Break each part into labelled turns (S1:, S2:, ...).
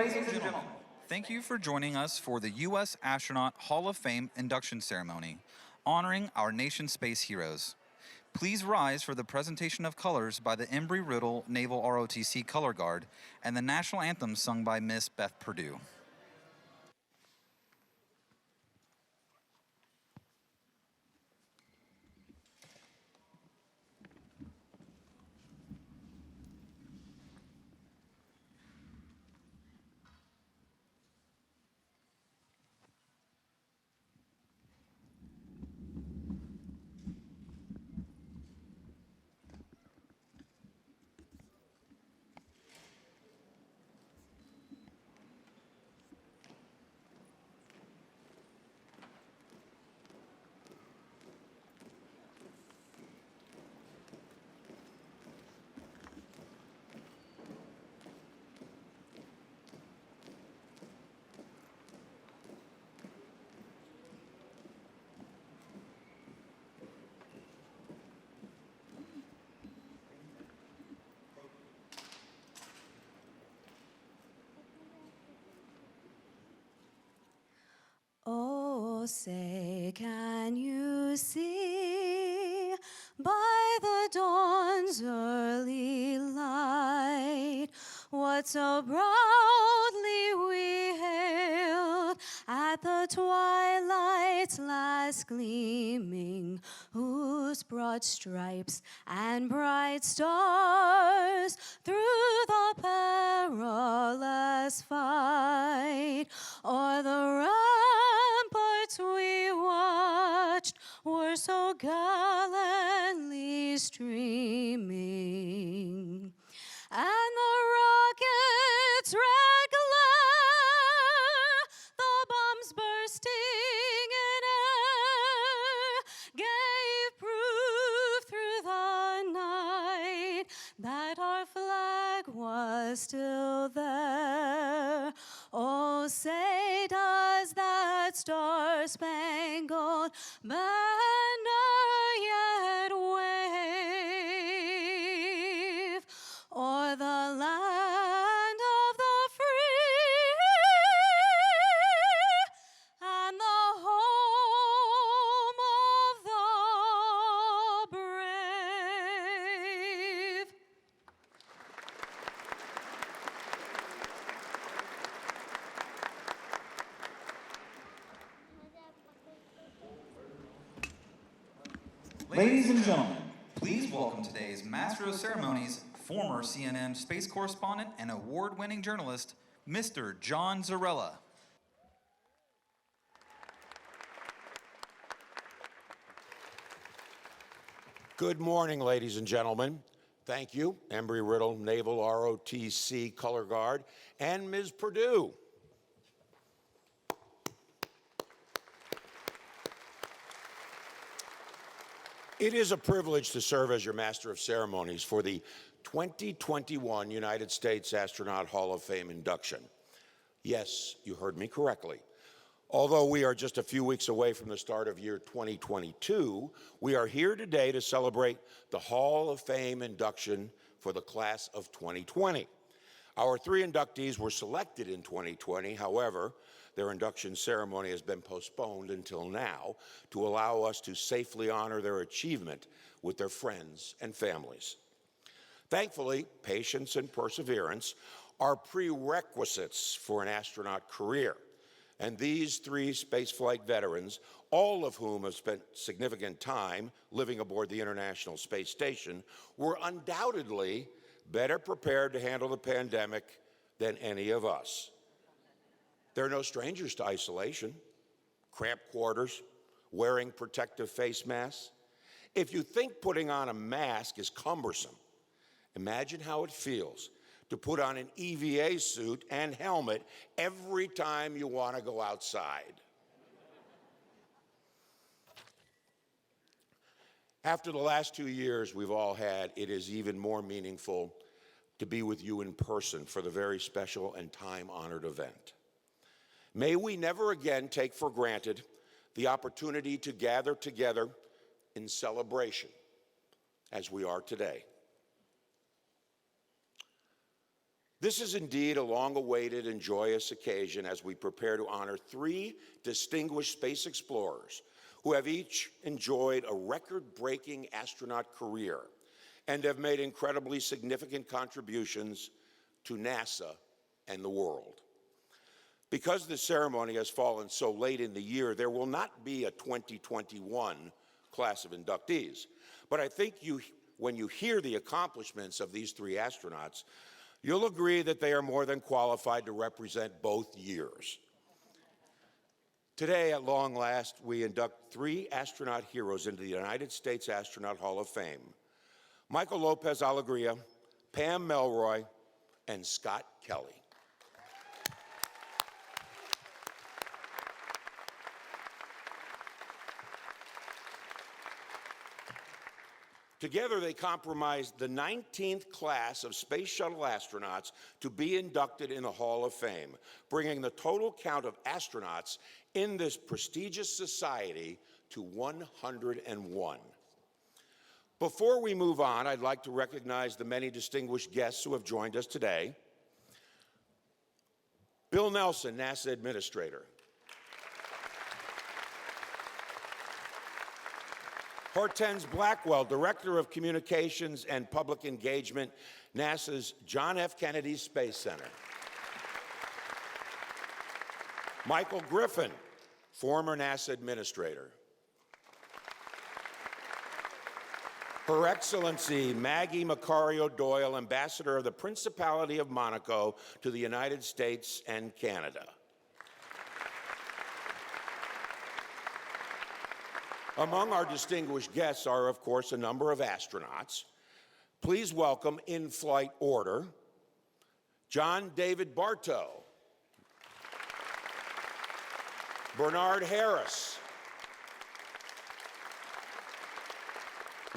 S1: Ladies and gentlemen, thank you for joining us for the U.S. Astronaut Hall of Fame induction ceremony, honoring our nation's space heroes. Please rise for the presentation of colors by the Embry-Riddle Naval ROTC Color Guard and the national anthem sung by Miss Beth Perdue.
S2: Oh, say, can you see by the dawn's early light what so proudly we hailed at the twilight's last gleaming, whose broad stripes and bright stars through the perilous fight o'er the ramparts we watched were so gallantly streaming, and the rocket's red glare, the bombs bursting in air, gave proof through the night that our flag was still there. Oh, say, does that star-spangled banner yet wave o'er the land of the free and the home of the brave?
S1: Ladies and gentlemen, please welcome today's Master of Ceremonies, former CNN space correspondent and award-winning journalist, Mr. John Zarrella.
S3: Good morning, ladies and gentlemen. Thank you, Embry-Riddle Naval ROTC Color Guard, and Ms. Perdue. It is a privilege to serve as your Master of Ceremonies for the 2021 United States Astronaut Hall of Fame induction. Yes, you heard me correctly. Although we are just a few weeks away from the start of year 2022, we are here today to celebrate the Hall of Fame induction for the class of 2020. Our 3 inductees were selected in 2020. However, their induction ceremony has been postponed until now to allow us to safely honor their achievement with their friends and families. Thankfully, patience and perseverance are prerequisites for an astronaut career. And these 3 spaceflight veterans, all of whom have spent significant time living aboard the International Space Station, were undoubtedly better prepared to handle the pandemic than any of us. They're no strangers to isolation, cramped quarters, wearing protective face masks. If you think putting on a mask is cumbersome, imagine how it feels to put on an EVA suit and helmet every time you want to go outside. After the last 2 years we've all had, it is even more meaningful to be with you in person for the very special and time-honored event. May we never again take for granted the opportunity to gather together in celebration as we are today. This is indeed a long-awaited and joyous occasion as we prepare to honor 3 distinguished space explorers who have each enjoyed a record-breaking astronaut career and have made incredibly significant contributions to NASA and the world. Because the ceremony has fallen so late in the year, there will not be a 2021 class of inductees. But I think when you hear the accomplishments of these 3 astronauts, you'll agree that they are more than qualified to represent both years. Today, at long last, we induct 3 astronaut heroes into the United States Astronaut Hall of Fame: Michael Lopez Alegria, Pam Melroy, and Scott Kelly. Together, they comprised the 19th class of Space Shuttle astronauts to be inducted in the Hall of Fame, bringing the total count of astronauts in this prestigious society to 101. Before we move on, I'd like to recognize the many distinguished guests who have joined us today. Bill Nelson, NASA Administrator. Hortense Blackwell, Director of Communications and Public Engagement, NASA's John F. Kennedy Space Center. Michael Griffin, former NASA Administrator. Her Excellency Maggie Macario Doyle, Ambassador of the Principality of Monaco to the United States and Canada. Among our distinguished guests are, of course, a number of astronauts. Please welcome, in flight order, John David Bartow, Bernard Harris,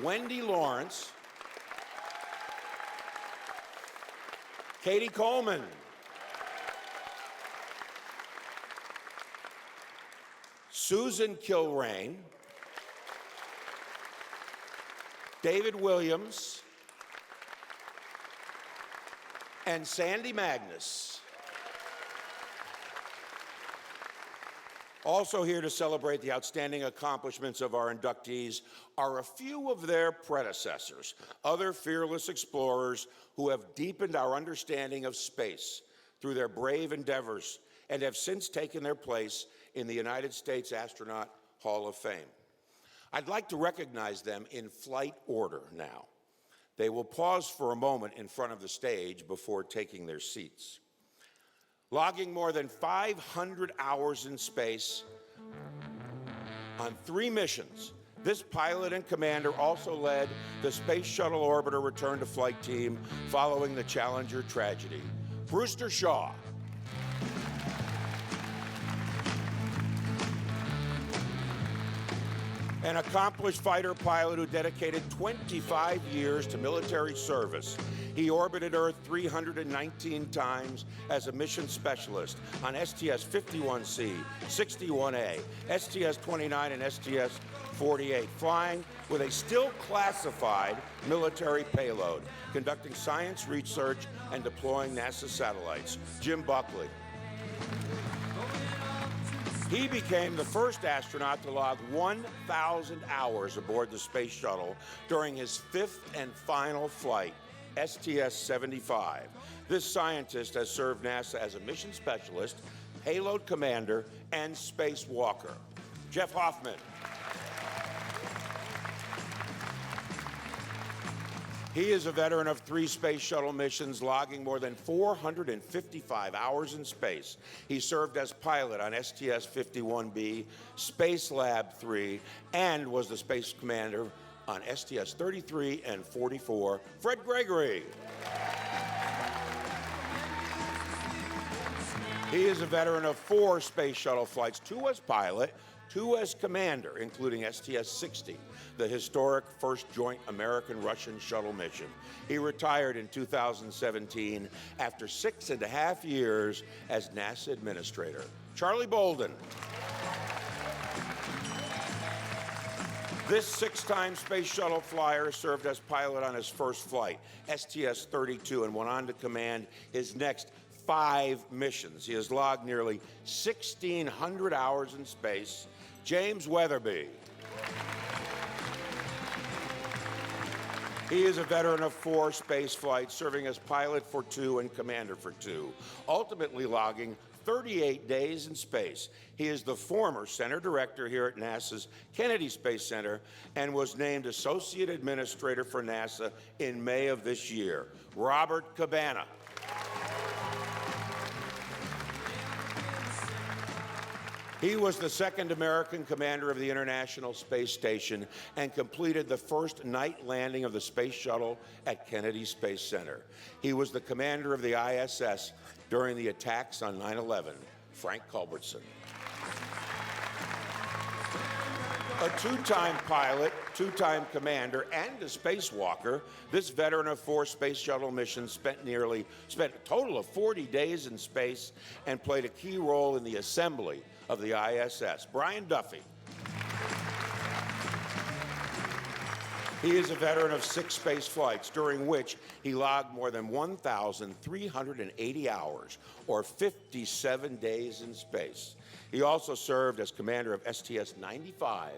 S3: Wendy Lawrence, Katie Coleman, Susan Kilrain, David Williams, and Sandy Magnus. Also here to celebrate the outstanding accomplishments of our inductees are a few of their predecessors, other fearless explorers who have deepened our understanding of space through their brave endeavors and have since taken their place in the United States Astronaut Hall of Fame. I'd like to recognize them in flight order now. They will pause for a moment in front of the stage before taking their seats. Logging more than 500 hours in space on 3 missions, this pilot and commander also led the Space Shuttle Orbiter return to flight team following the Challenger tragedy. Brewster Shaw. An accomplished fighter pilot who dedicated 25 years to military service. He orbited Earth 319 times as a mission specialist on STS-51C, 61A, STS-29, and STS-48, flying with a still classified military payload, conducting science research and deploying NASA satellites. Jim Buckley. He became the first astronaut to log 1,000 hours aboard the Space Shuttle during his 5th and final flight, STS-75. This scientist has served NASA as a mission specialist, payload commander, and spacewalker. Jeff Hoffman. He is a veteran of 3 Space Shuttle missions, logging more than 455 hours in space. He served as pilot on STS-51B, Space Lab 3, and was the space commander on STS-33 and 44. Fred Gregory. He is a veteran of 4 Space Shuttle flights, 2 as pilot, 2 as commander, including STS-60, the historic first joint American-Russian shuttle mission. He retired in 2017 after 6.5 years as NASA Administrator. Charlie Bolden. This six-time space shuttle flyer served as pilot on his first flight, STS-32, and went on to command his next 5 missions. He has logged nearly 1,600 hours in space. James Weatherby. He is a veteran of 4 space flights, serving as pilot for 2 and commander for 2, ultimately logging 38 days in space. He is the former center director here at NASA's Kennedy Space Center and was named Associate Administrator for NASA in May of this year. Robert Cabana. He was the second American commander of the International Space Station and completed the first night landing of the space shuttle at Kennedy Space Center. He was the commander of the ISS during the attacks on 9/11. Frank Culbertson. A 2-time pilot, 2-time commander, and a spacewalker, this veteran of 4 space shuttle missions spent a total of 40 days in space and played a key role in the assembly of the ISS. Brian Duffy. He is a veteran of 6 space flights, during which he logged more than 1,380 hours, or 57 days in space. He also served as commander of STS-95,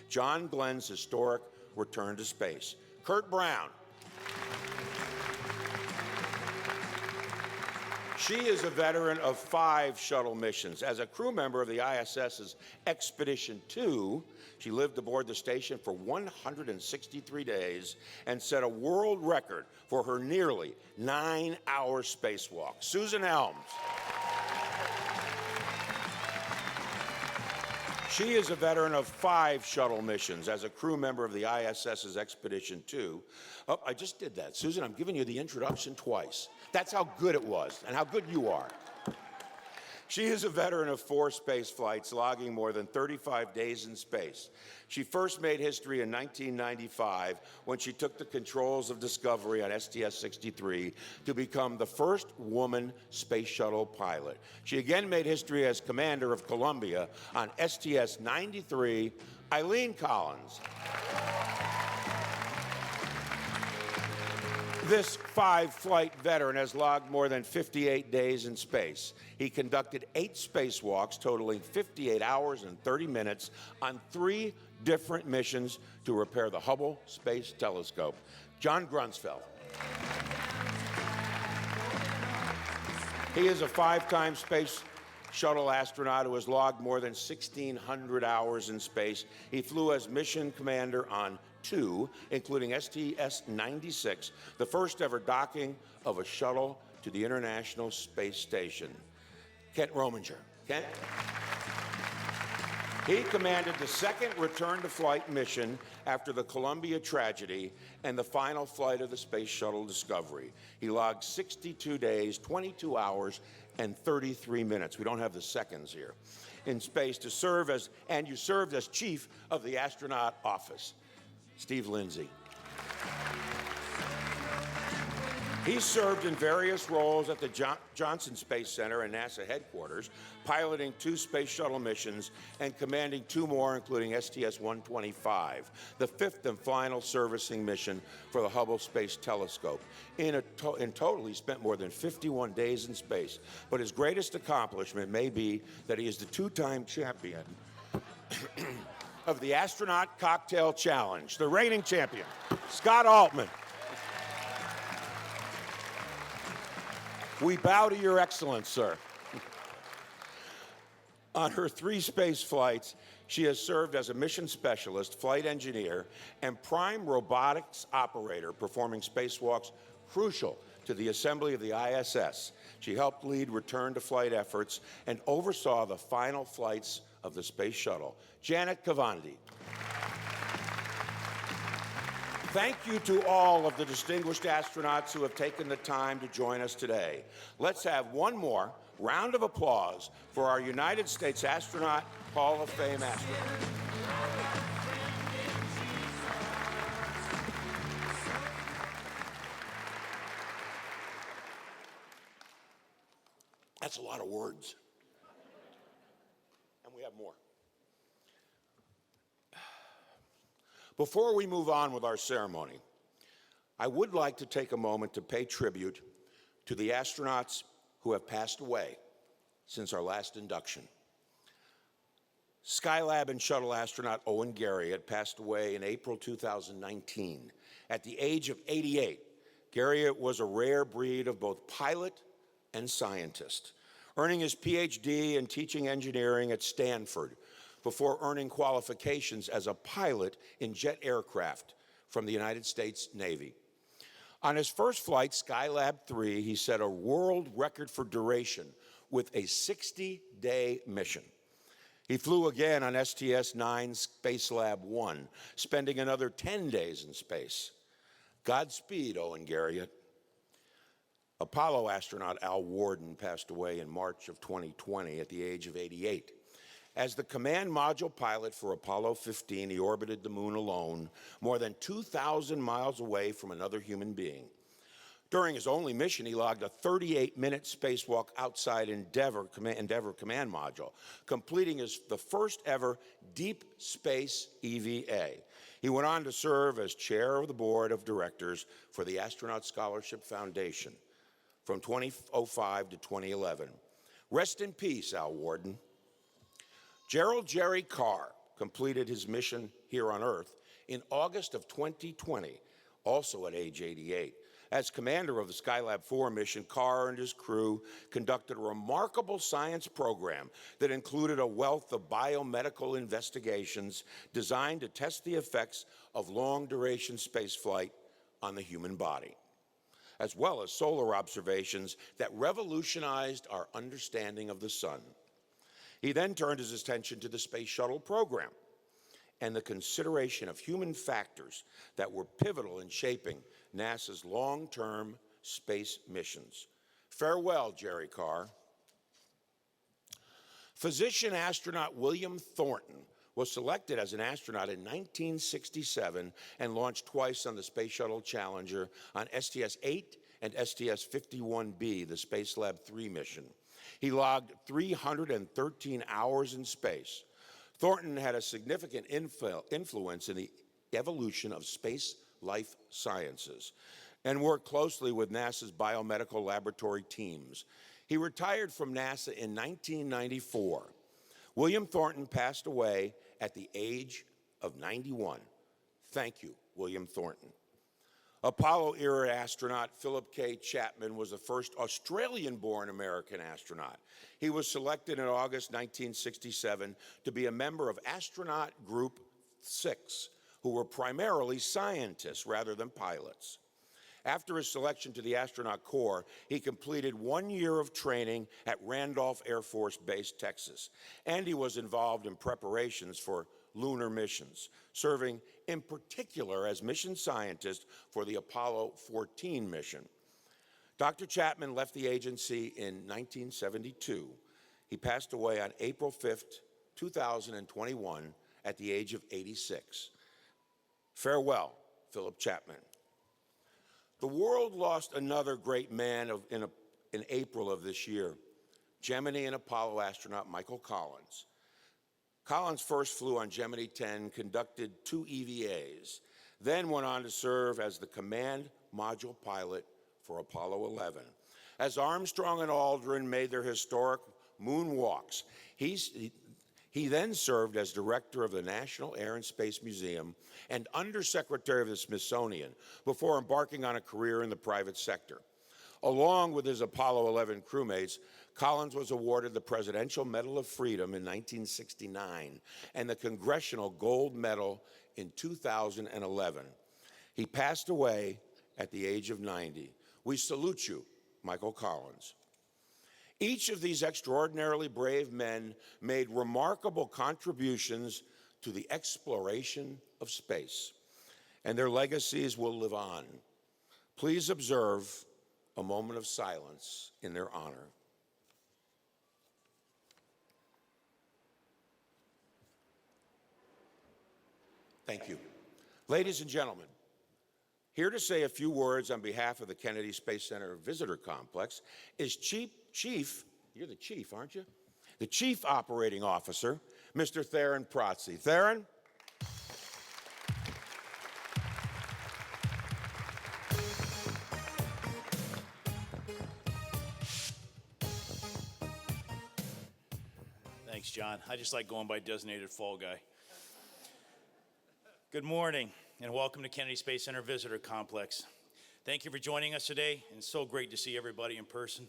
S3: John Glenn's historic return to space. Kurt Brown. She is a veteran of 5 shuttle missions. As a crew member of the ISS's Expedition 2, she lived aboard the station for 163 days and set a world record for her nearly 9-hour spacewalk. Susan Helms. She is a veteran of 5 shuttle missions. As a crew member of the ISS's Expedition 2, oh, I just did that. Susan, I'm giving you the introduction twice. That's how good it was and how good you are. She is a veteran of 4 space flights, logging more than 35 days in space. She first made history in 1995 when she took the controls of Discovery on STS-63 to become the first woman space shuttle pilot. She again made history as commander of Columbia on STS-93. Eileen Collins. This 5-flight veteran has logged more than 58 days in space. He conducted 8 spacewalks, totaling 58 hours and 30 minutes on 3 different missions to repair the Hubble Space Telescope. John Grunsfeld. He is a 5-time space shuttle astronaut who has logged more than 1,600 hours in space. He flew as mission commander on 2, including STS-96, the first ever docking of a shuttle to the International Space Station. Kent Rominger. Kent? He commanded the second return-to-flight mission after the Columbia tragedy and the final flight of the Space Shuttle Discovery. He logged 62 days, 22 hours, and 33 minutes. We don't have the seconds here. In space to serve as, and you served as chief of the astronaut office. Steve Lindsay. He served in various roles at the Johnson Space Center and NASA headquarters, piloting 2 space shuttle missions and commanding 2 more, including STS-125, the 5th and final servicing mission for the Hubble Space Telescope. In total, he spent more than 51 days in space, but his greatest accomplishment may be that he is the 2-time champion of the Astronaut Cocktail Challenge, the reigning champion, Scott Altman. We bow to your excellence, sir. On her 3 space flights, she has served as a mission specialist, flight engineer, and prime robotics operator, performing spacewalks crucial to the assembly of the ISS. She helped lead return-to-flight efforts and oversaw the final flights of the space shuttle. Janet Kavandi. Thank you to all of the distinguished astronauts who have taken the time to join us today. Let's have one more round of applause for our United States Astronaut Hall of Fame astronaut. That's a lot of words. And we have more. Before we move on with our ceremony, I would like to take a moment to pay tribute to the astronauts who have passed away since our last induction. Skylab and shuttle astronaut Owen Garriott passed away in April 2019 at the age of 88. Garriott was a rare breed of both pilot and scientist, earning his PhD in teaching engineering at Stanford before earning qualifications as a pilot in jet aircraft from the United States Navy. On his first flight, Skylab 3, he set a world record for duration with a 60-day mission. He flew again on STS-9 Spacelab 1, spending another 10 days in space. Godspeed, Owen Garriott. Apollo astronaut Al Worden passed away in March of 2020 at the age of 88. As the command module pilot for Apollo 15, he orbited the moon alone, more than 2,000 miles away from another human being. During his only mission, he logged a 38-minute spacewalk outside Endeavour command module, completing the first ever deep space EVA. He went on to serve as chair of the board of directors for the Astronaut Scholarship Foundation from 2005 to 2011. Rest in peace, Al Worden. Gerald Jerry Carr completed his mission here on Earth in August of 2020, also at age 88. As commander of the Skylab 4 mission, Carr and his crew conducted a remarkable science program that included a wealth of biomedical investigations designed to test the effects of long-duration spaceflight on the human body, as well as solar observations that revolutionized our understanding of the sun. He then turned his attention to the Space Shuttle program and the consideration of human factors that were pivotal in shaping NASA's long-term space missions. Farewell, Jerry Carr. Physician astronaut William Thornton was selected as an astronaut in 1967 and launched twice on the Space Shuttle Challenger on STS-8 and STS-51B, the Spacelab 3 mission. He logged 313 hours in space. Thornton had a significant influence in the evolution of space life sciences and worked closely with NASA's biomedical laboratory teams. He retired from NASA in 1994. William Thornton passed away at the age of 91. Thank you, William Thornton. Apollo-era astronaut Philip K. Chapman was the first Australian-born American astronaut. He was selected in August 1967 to be a member of Astronaut Group 6, who were primarily scientists rather than pilots. After his selection to the Astronaut Corps, he completed 1 year of training at Randolph Air Force Base, Texas, and he was involved in preparations for lunar missions, serving in particular as mission scientist for the Apollo 14 mission. Dr. Chapman left the agency in 1972. He passed away on April 5th, 2021, at the age of 86. Farewell, Philip Chapman. The world lost another great man in April of this year, Gemini and Apollo astronaut Michael Collins. Collins first flew on Gemini 10, conducted 2 EVAs, then went on to serve as the command module pilot for Apollo 11. As Armstrong and Aldrin made their historic moonwalks, he then served as director of the National Air and Space Museum and undersecretary of the Smithsonian before embarking on a career in the private sector. Along with his Apollo 11 crewmates, Collins was awarded the Presidential Medal of Freedom in 1969 and the Congressional Gold Medal in 2011. He passed away at the age of 90. We salute you, Michael Collins. Each of these extraordinarily brave men made remarkable contributions to the exploration of space, and their legacies will live on. Please observe a moment of silence in their honor. Thank you. Ladies and gentlemen, here to say a few words on behalf of the Kennedy Space Center Visitor Complex is Chief, you're the chief, aren't you? The Chief Operating Officer, Mr. Theron Protze. Theron?
S4: Thanks, John. I just like going by designated fall guy. Good morning, and welcome to Kennedy Space Center Visitor Complex. Thank you for joining us today, and it's so great to see everybody in person.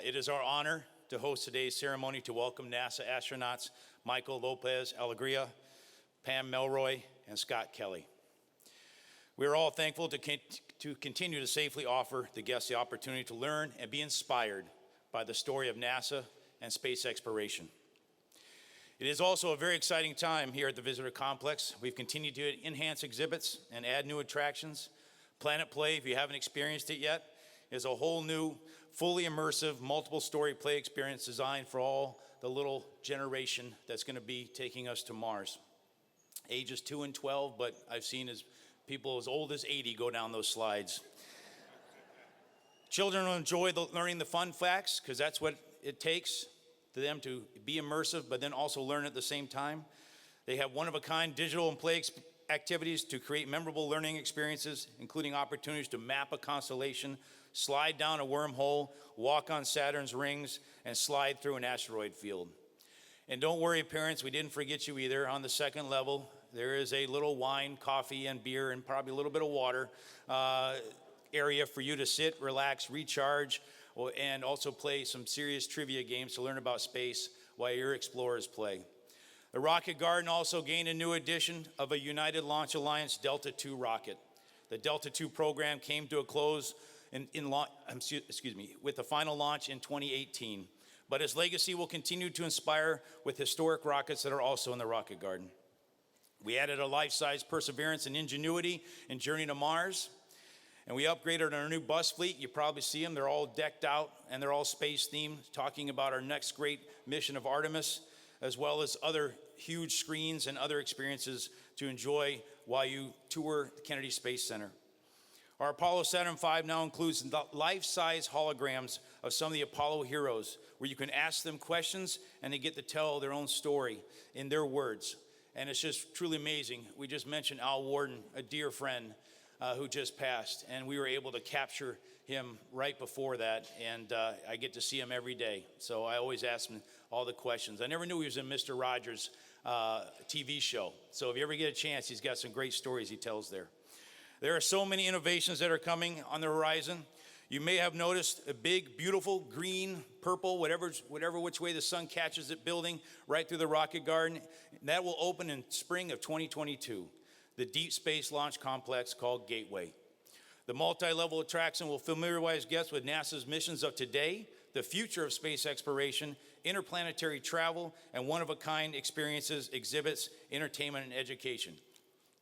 S4: It is our honor to host today's ceremony to welcome NASA astronauts Michael Lopez Alegria, Pam Melroy, and Scott Kelly. We are all thankful to continue to safely offer the guests the opportunity to learn and be inspired by the story of NASA and space exploration. It is also a very exciting time here at the Visitor Complex. We've continued to enhance exhibits and add new attractions. Planet Play, if you haven't experienced it yet, is a whole new, fully immersive, multiple-story play experience designed for all the little generation that's going to be taking us to Mars. Ages 2 and 12, but I've seen people as old as 80 go down those slides. Children will enjoy learning the fun facts, because that's what it takes for them to be immersive, but then also learn at the same time. They have one-of-a-kind digital and play activities to create memorable learning experiences, including opportunities to map a constellation, slide down a wormhole, walk on Saturn's rings, and slide through an asteroid field. And don't worry, parents, we didn't forget you either. On the second level, there is a little wine, coffee, and beer, and probably a little bit of water area for you to sit, relax, recharge, and also play some serious trivia games to learn about space while your explorers play. The Rocket Garden also gained a new edition of a United Launch Alliance Delta II rocket. The Delta II program came to a close with the final launch in 2018. But its legacy will continue to inspire with historic rockets that are also in the Rocket Garden. We added a life-size Perseverance and Ingenuity in Journey to Mars. And we upgraded our new bus fleet. You probably see them. They're all decked out, and they're all space-themed, talking about our next great mission of Artemis, as well as other huge screens and other experiences to enjoy while you tour the Kennedy Space Center. Our Apollo Saturn V now includes life-size holograms of some of the Apollo heroes, where you can ask them questions, and they get to tell their own story in their words. And it's just truly amazing. We just mentioned Al Warden, a dear friend, who just passed, and we were able to capture him right before that, and I get to see him every day, so I always ask him all the questions. I never knew he was in Mr. Rogers' TV show, so if you ever get a chance, he's got some great stories he tells there. There are so many innovations that are coming on the horizon. You may have noticed a big, beautiful, green, purple, whatever which way the sun catches it building right through the Rocket Garden. That will open in spring of 2022. The Deep Space Launch Complex called Gateway. The multi-level attraction will familiarize guests with NASA's missions of today, the future of space exploration, interplanetary travel, and one-of-a-kind experiences, exhibits, entertainment, and education.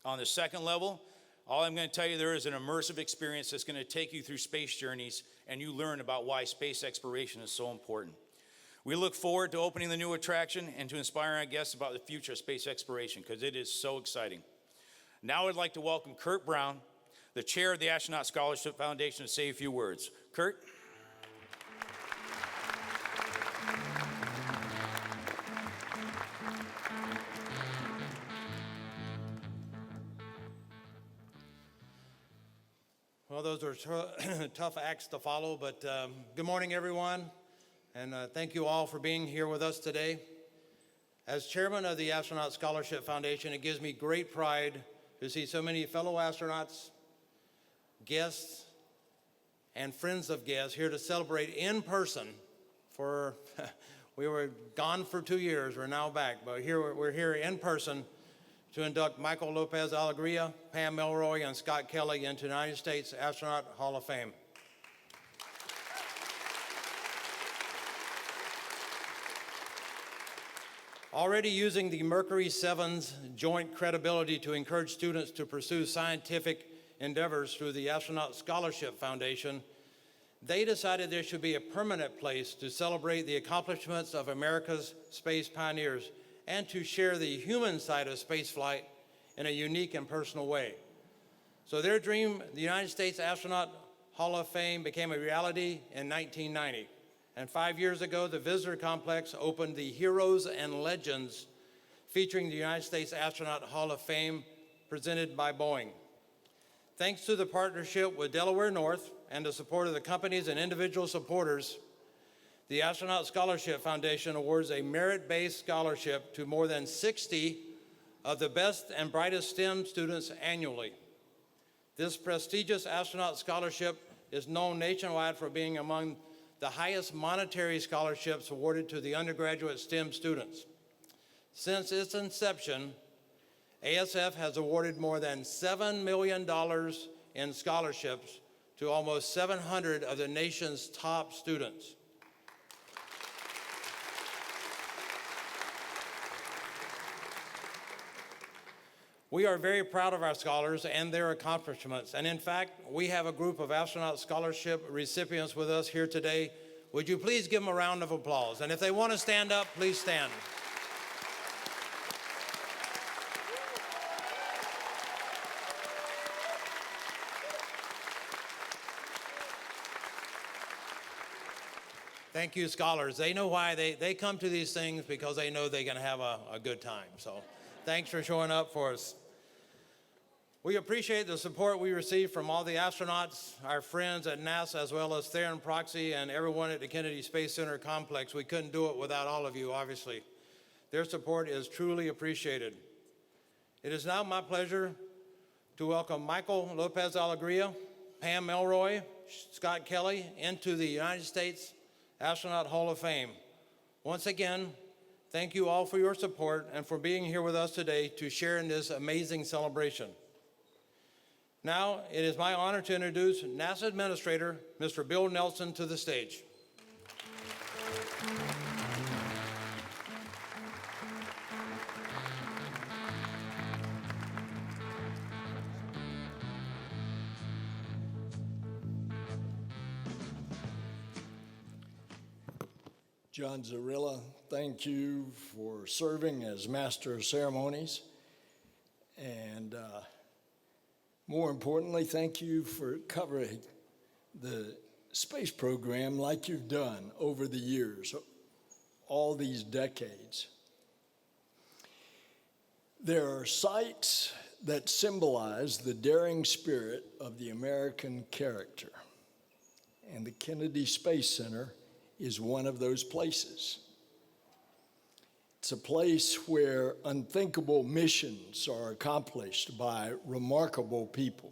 S4: On the second level, all I'm going to tell you, there is an immersive experience that's going to take you through space journeys, and you learn about why space exploration is so important. We look forward to opening the new attraction and to inspiring our guests about the future of space exploration, because it is so exciting. Now I'd like to welcome Kurt Brown, the chair of the Astronaut Scholarship Foundation, to say a few words. Kurt?
S5: Well, those are tough acts to follow, but good morning, everyone, and thank you all for being here with us today. As chairman of the Astronaut Scholarship Foundation, it gives me great pride to see so many fellow astronauts, guests, and friends of guests here to celebrate in person. We were gone for 2 years, we're now back, but we're here in person to induct Michael Lopez Alegria, Pam Melroy, and Scott Kelly into the United States Astronaut Hall of Fame. Already using the Mercury 7's joint credibility to encourage students to pursue scientific endeavors through the Astronaut Scholarship Foundation, they decided there should be a permanent place to celebrate the accomplishments of America's space pioneers and to share the human side of spaceflight in a unique and personal way. So their dream, the United States Astronaut Hall of Fame, became a reality in 1990. And 5 years ago, the Visitor Complex opened the Heroes and Legends, featuring the United States Astronaut Hall of Fame, presented by Boeing. Thanks to the partnership with Delaware North and the support of the companies and individual supporters, the Astronaut Scholarship Foundation awards a merit-based scholarship to more than 60 of the best and brightest STEM students annually. This prestigious astronaut scholarship is known nationwide for being among the highest monetary scholarships awarded to the undergraduate STEM students. Since its inception, ASF has awarded more than $7 million in scholarships to almost 700 of the nation's top students. We are very proud of our scholars and their accomplishments. And in fact, we have a group of astronaut scholarship recipients with us here today. Would you please give them a round of applause? And if they want to stand up, please stand. Thank you, scholars. They know why they come to these things, because they know they're going to have a good time. So thanks for showing up for us. We appreciate the support we receive from all the astronauts, our friends at NASA, as well as Theron Proxy and everyone at the Kennedy Space Center complex. We couldn't do it without all of you, obviously. Their support is truly appreciated. It is now my pleasure to welcome Michael Lopez Alegria, Pam Melroy, Scott Kelly into the United States Astronaut Hall of Fame. Once again, thank you all for your support and for being here with us today to share in this amazing celebration. Now, it is my honor to introduce NASA Administrator, Mr. Bill Nelson, to the stage.
S6: John Zarilla, thank you for serving as Master of Ceremonies. And more importantly, thank you for covering the space program like you've done over the years, all these decades. There are sites that symbolize the daring spirit of the American character, and the Kennedy Space Center is one of those places. It's a place where unthinkable missions are accomplished by remarkable people.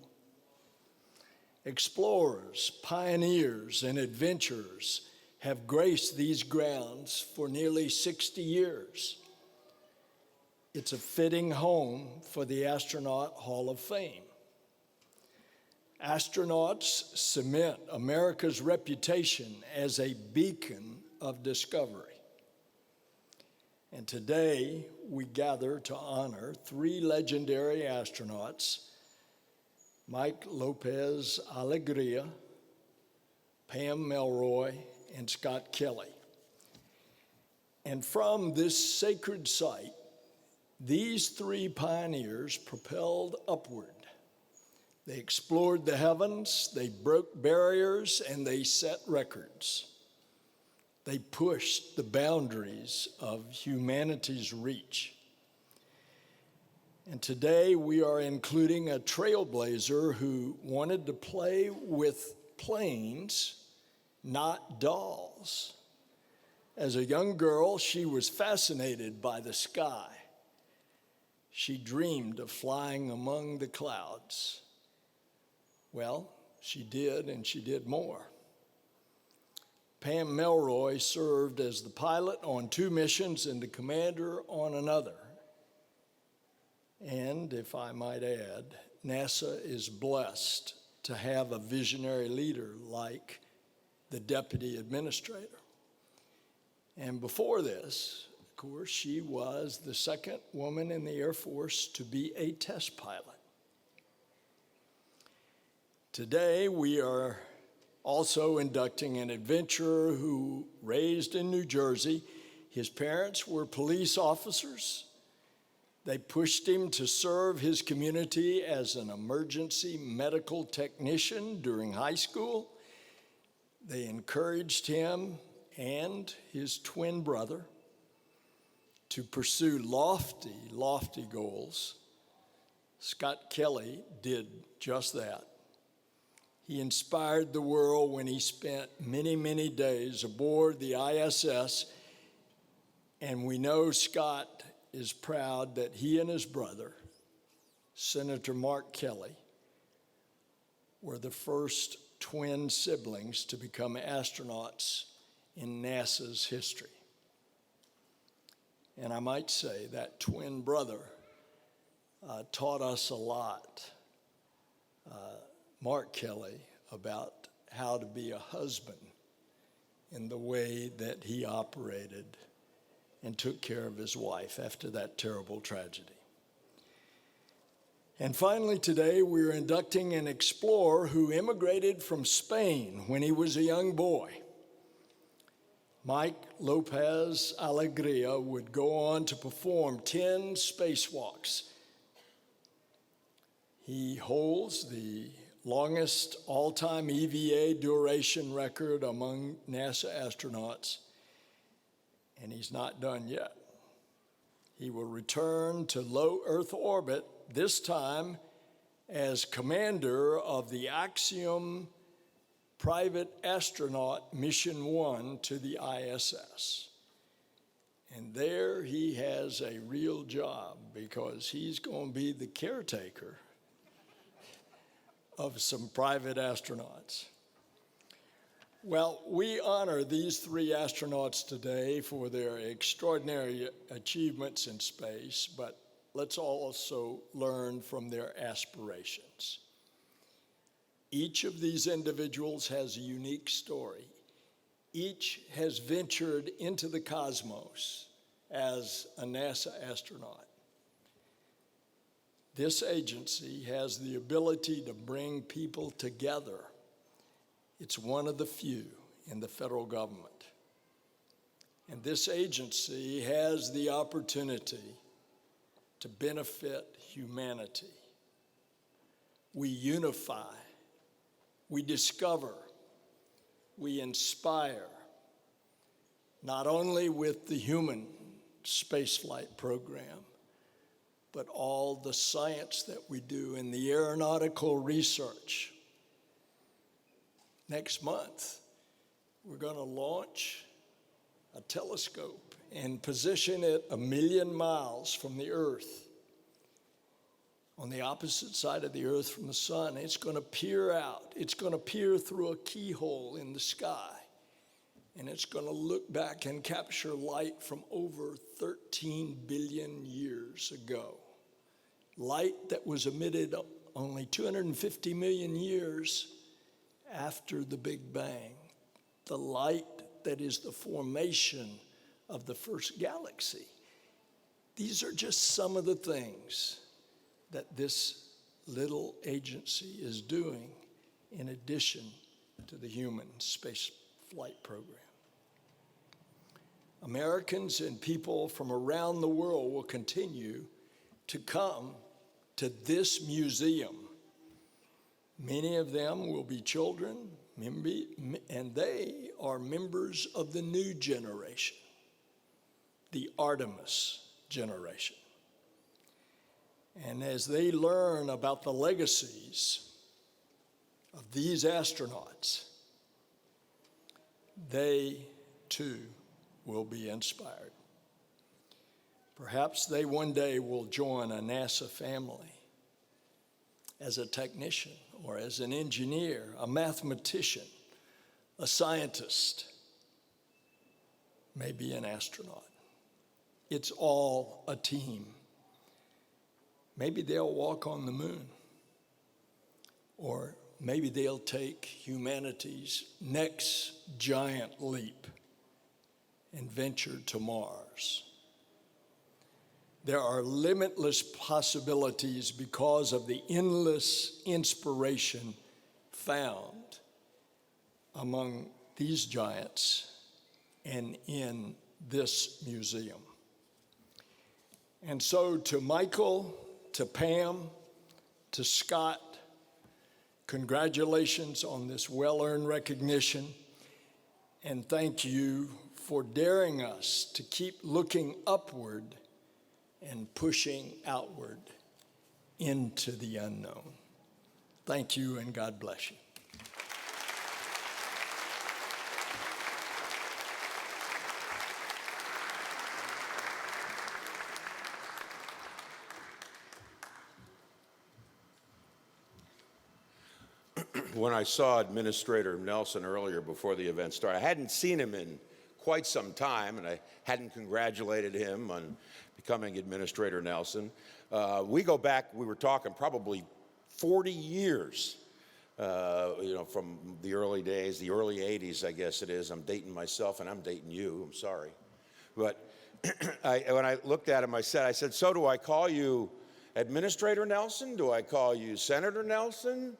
S6: Explorers, pioneers, and adventurers have graced these grounds for nearly 60 years. It's a fitting home for the Astronaut Hall of Fame. Astronauts cement America's reputation as a beacon of discovery. And today, we gather to honor three legendary astronauts, Mike Lopez Alegria, Pam Melroy, and Scott Kelly. And from this sacred site, these three pioneers propelled upward. They explored the heavens, they broke barriers, and they set records. They pushed the boundaries of humanity's reach. And today we are including a trailblazer who wanted to play with planes, not dolls. As a young girl, she was fascinated by the sky. She dreamed of flying among the clouds. Well, she did, and she did more. Pam Melroy served as the pilot on 2 missions and the commander on another. And if I might add, NASA is blessed to have a visionary leader like the deputy administrator. And before this, of course, she was the second woman in the Air Force to be a test pilot. Today, we are also inducting an adventurer who raised in New Jersey. His parents were police officers. They pushed him to serve his community as an emergency medical technician during high school. They encouraged him and his twin brother to pursue lofty goals. Scott Kelly did just that. He inspired the world when he spent many, many days aboard the ISS. And we know Scott is proud that he and his brother, Senator Mark Kelly, were the first twin siblings to become astronauts in NASA's history. And I might say that twin brother taught us a lot, Mark Kelly, about how to be a husband in the way that he operated and took care of his wife after that terrible tragedy. And finally today, we're inducting an explorer who immigrated from Spain when he was a young boy. Mike Lopez Alegria would go on to perform 10 spacewalks. He holds the longest all-time EVA duration record among NASA astronauts, and he's not done yet. He will return to low Earth orbit, this time as commander of the Axiom Private Astronaut Mission 1 to the ISS. And there he has a real job because he's going to be the caretaker of some private astronauts. Well, we honor these 3 astronauts today for their extraordinary achievements in space, but let's also learn from their aspirations. Each of these individuals has a unique story. Each has ventured into the cosmos as a NASA astronaut. This agency has the ability to bring people together. It's one of the few in the federal government. And this agency has the opportunity to benefit humanity. We unify, we discover, we inspire, not only with the human spaceflight program, but all the science that we do in the aeronautical research. Next month, we're going to launch a telescope and position it 1 million miles from the Earth, on the opposite side of the Earth from the sun. It's going to peer out. It's going to peer through a keyhole in the sky, and it's going to look back and capture light from over 13 billion years ago. Light that was emitted only 250 million years after the Big Bang. The light that is the formation of the first galaxy. These are just some of the things that this little agency is doing in addition to the human space flight program. Americans and people from around the world will continue to come to this museum. Many of them will be children, and they are members of the new generation, the Artemis generation. And as they learn about the legacies of these astronauts, they too will be inspired. Perhaps they one day will join a NASA family as a technician or as an engineer, a mathematician, a scientist, maybe an astronaut. It's all a team. Maybe they'll walk on the moon, or maybe they'll take humanity's next giant leap and venture to Mars. There are limitless possibilities because of the endless inspiration found among these giants and in this museum. And so to Michael, to Pam, to Scott, congratulations on this well-earned recognition, and thank you for daring us to keep looking upward and pushing outward into the unknown. Thank you, and God bless you.
S3: when I saw Administrator Nelson earlier before the event started, I hadn't seen him in quite some time, and I hadn't congratulated him on becoming Administrator Nelson. We go back, we were talking probably 40 years, from the early days, the early 80s, I guess it is. I'm dating myself, and I'm dating you. I'm sorry. But when I looked at him, I said, so do I call you Administrator Nelson? Do I call you Senator Nelson?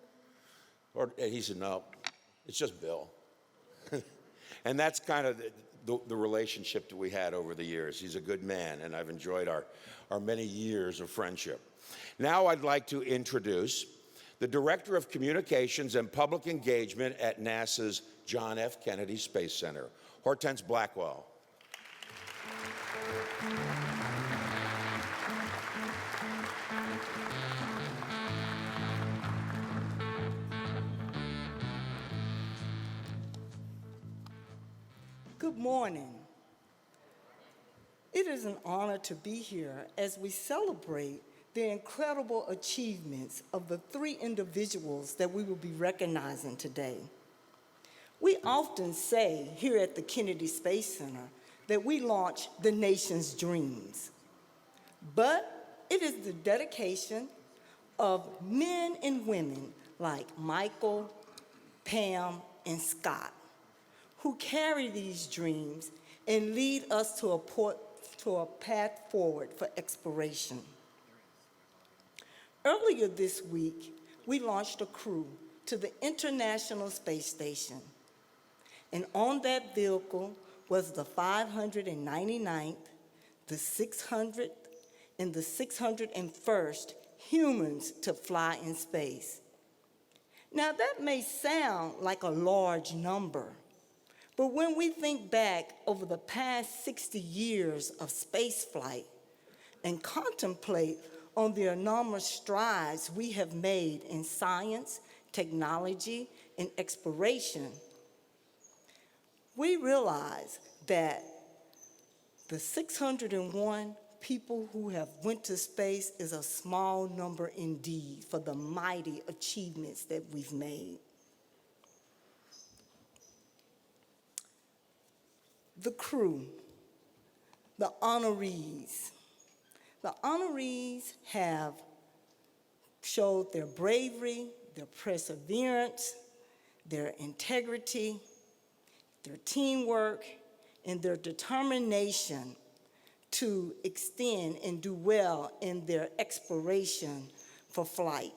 S3: And he said, no, it's just Bill. And that's kind of the relationship that we had over the years. He's a good man, and I've enjoyed our many years of friendship. Now I'd like to introduce the Director of Communications and Public Engagement at NASA's John F. Kennedy Space Center, Hortense Blackwell.
S7: Good morning. It is an honor to be here as we celebrate the incredible achievements of the three individuals that we will be recognizing today. We often say here at the Kennedy Space Center that we launch the nation's dreams, but it is the dedication of men and women like Michael, Pam, and Scott who carry these dreams and lead us to a path forward for exploration. Earlier this week, we launched a crew to the International Space Station. And on that vehicle was the 599th, the 600th, and the 601st humans to fly in space. Now that may sound like a large number, but when we think back over the past 60 years of spaceflight and contemplate on the enormous strides we have made in science, technology, and exploration, we realize that the 601 people who have went to space is a small number indeed for the mighty achievements that we've made. The crew, the honorees. The honorees have showed their bravery, their perseverance, their integrity, their teamwork, and their determination to extend and do well in their exploration for flight.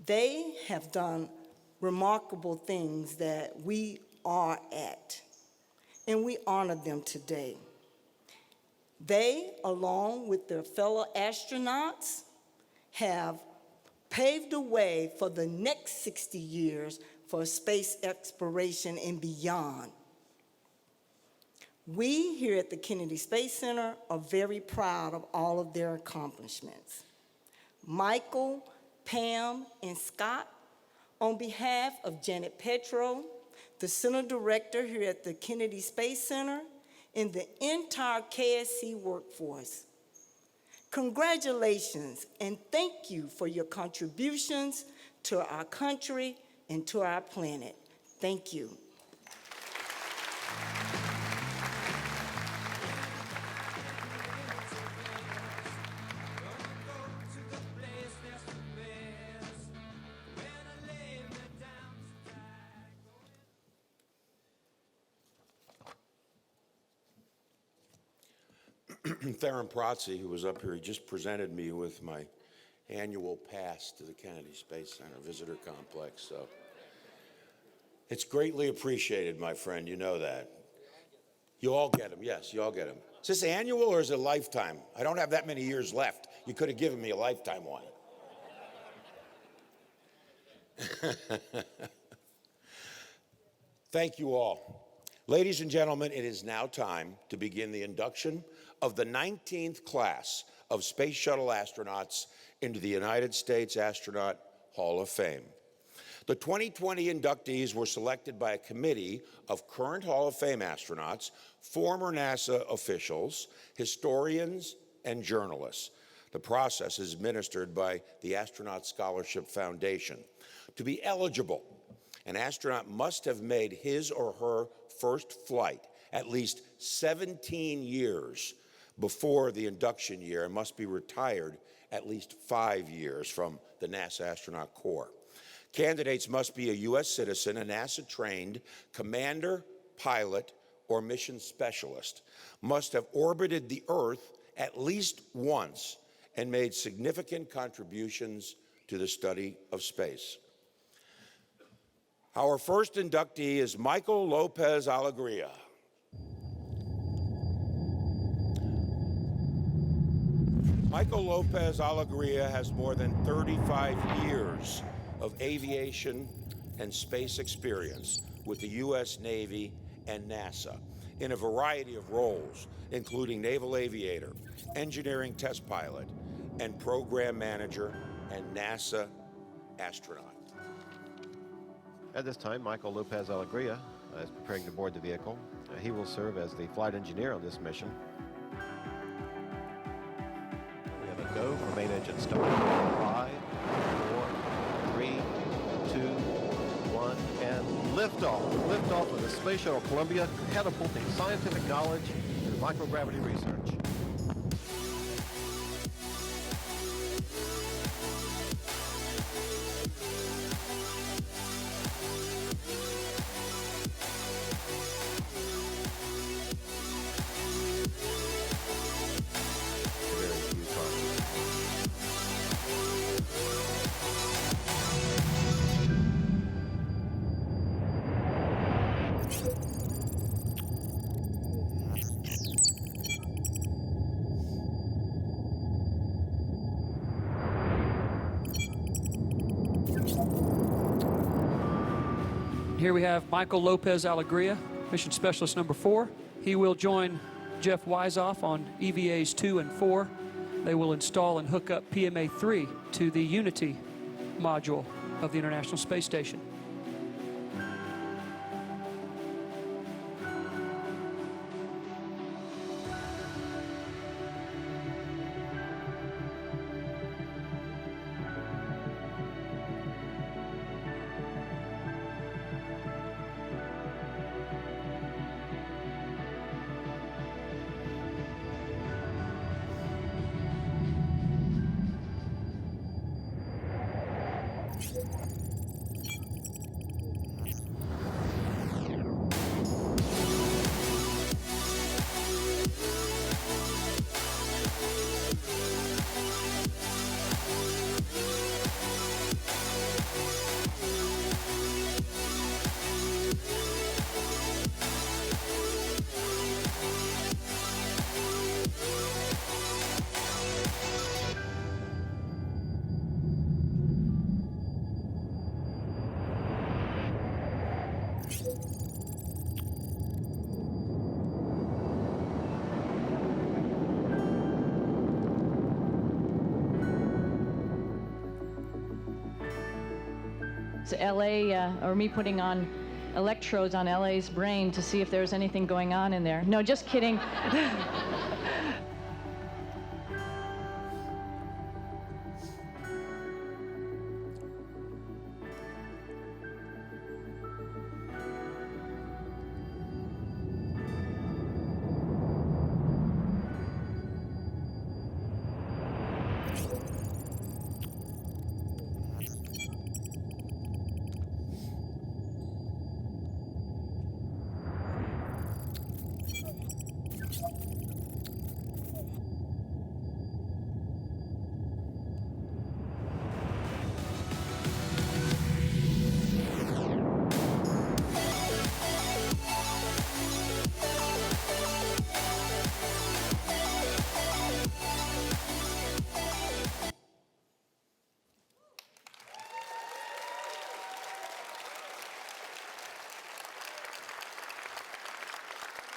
S7: They have done remarkable things that we are at, and we honor them today. They, along with their fellow astronauts, have paved the way for the next 60 years for space exploration and beyond. We here at the Kennedy Space Center are very proud of all of their accomplishments. Michael, Pam, and Scott, on behalf of Janet Petro, the Center Director here at the Kennedy Space Center, and the entire KSC workforce, congratulations and thank you for your contributions to our country and to our planet. Thank you.
S3: Theron Protze, who was up here, he just presented me with my annual pass to the Kennedy Space Center Visitor Complex. So it's greatly appreciated, my friend. You know that. You all get them. Yes, you all get them. Is this annual or is it lifetime? I don't have that many years left. You could have given me a lifetime one. Thank you all. Ladies and gentlemen, it is now time to begin the induction of the 19th class of Space Shuttle astronauts into the United States Astronaut Hall of Fame. The 2020 inductees were selected by a committee of current Hall of Fame astronauts, former NASA officials, historians, and journalists The process is administered by the Astronaut Scholarship Foundation. To be eligible, an astronaut must have made his or her first flight at least 17 years before the induction year and must be retired at least 5 years from the NASA Astronaut Corps. Candidates must be a U.S. citizen, a NASA-trained commander, pilot, or mission specialist, must have orbited the Earth at least once and made significant contributions to the study of space. Our first inductee is Michael Lopez Alegria. Michael Lopez Alegria has more than 35 years of aviation and space experience with the U.S. Navy and NASA in a variety of roles, including naval aviator, engineering test pilot, and program manager and NASA astronaut.
S8: At this time, Michael Lopez Alegria is preparing to board the vehicle. He will serve as the flight engineer on this mission. We have a go for main engine start. 5, 4, 3, 2, 1, and liftoff. Liftoff of the Space Shuttle Columbia, catapulting scientific knowledge through microgravity research.
S9: Here we have Michael Lopez Alegria, Mission Specialist number 4. He will join Jeff Weisoff on EVAs 2 and 4. They will install and hook up PMA 3 to the Unity module of the International Space Station.
S10: So LA, or me putting on electrodes on LA's brain to see if there's anything going on in there. No, just kidding.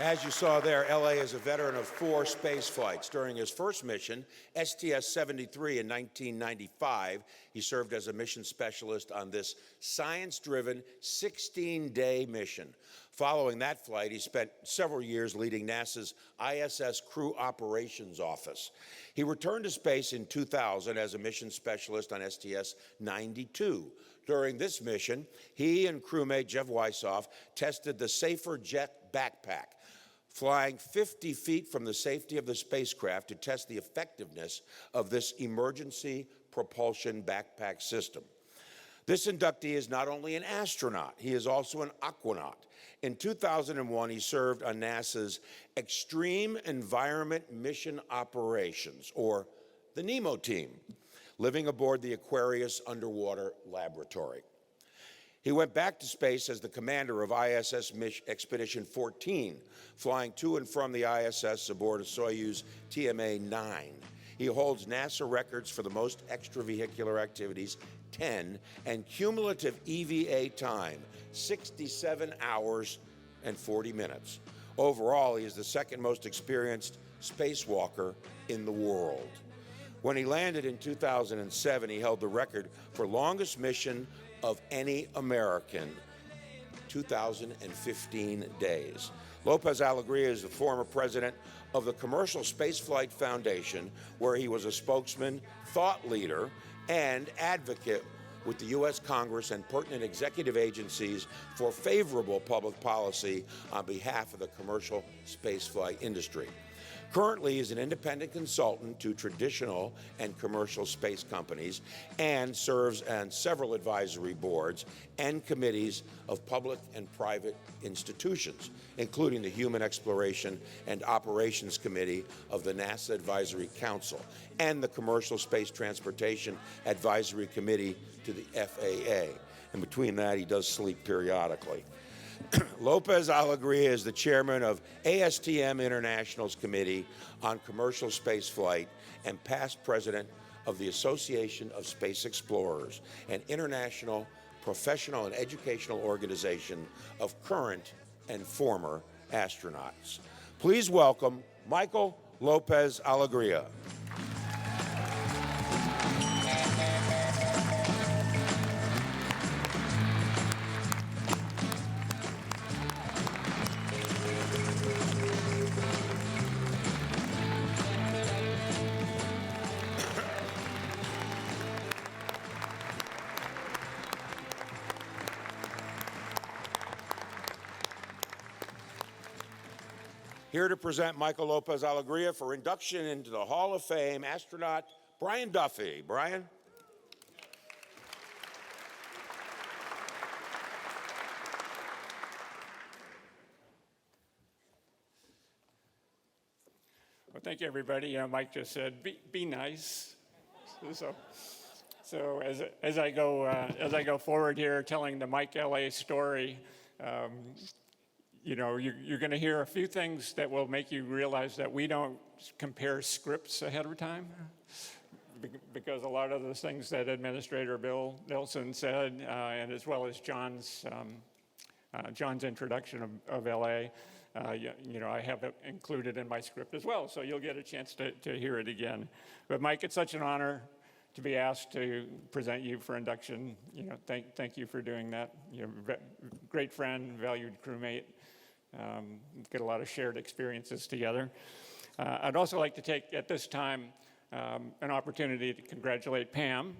S3: As you saw there, LA is a veteran of 4 space flights. During his first mission, STS-73 in 1995, he served as a mission specialist on this science-driven 16-day mission. Following that flight, he spent several years leading NASA's ISS Crew Operations Office. He returned to space in 2000 as a mission specialist on STS-92. During this mission, he and crewmate Jeff Wisoff tested the Safer Jet backpack, flying 50 feet from the safety of the spacecraft to test the effectiveness of this emergency propulsion backpack system. This inductee is not only an astronaut, he is also an aquanaut. In 2001, he served on NASA's Extreme Environment Mission Operations, or the NEMO team, living aboard the Aquarius Underwater Laboratory. He went back to space as the commander of ISS Expedition 14, flying to and from the ISS aboard a Soyuz TMA-9. He holds NASA records for the most extravehicular activities, 10, and cumulative EVA time, 67 hours and 40 minutes. Overall, he is the second most experienced spacewalker in the world. When he landed in 2007, he held the record for longest mission of any American, 2,015 days. Lopez Alegria is the former president of the Commercial Spaceflight Foundation, where he was a spokesman, thought leader, and advocate with the U.S. Congress and pertinent executive agencies for favorable public policy on behalf of the commercial spaceflight industry. Currently, he is an independent consultant to traditional and commercial space companies and serves on several advisory boards and committees of public and private institutions, including the Human Exploration and Operations Committee of the NASA Advisory Council and the Commercial Space Transportation Advisory Committee to the FAA. And between that, he does sleep periodically. Lopez Alegria is the chairman of ASTM International's Committee on Commercial Spaceflight and past president of the Association of Space Explorers, an international professional and educational organization of current and former astronauts. Please welcome Michael Lopez Alegria. Here to present Michael Lopez Alegria for induction into the Hall of Fame, astronaut Brian Duffy. Brian?
S11: Well, thank you, everybody. Mike just said, be nice. So as I go forward here, telling the Mike LA story, you know, you're going to hear a few things that will make you realize that we don't compare scripts ahead of time, because a lot of the things that Administrator Bill Nelson said, and as well as John's introduction of LA, you know, I have it included in my script as well, so you'll get a chance to hear it again. But Mike, it's such an honor to be asked to present you for induction. You know, thank you for doing that. You're a great friend, valued crewmate. Get a lot of shared experiences together. I'd also like to take at this time an opportunity to congratulate Pam,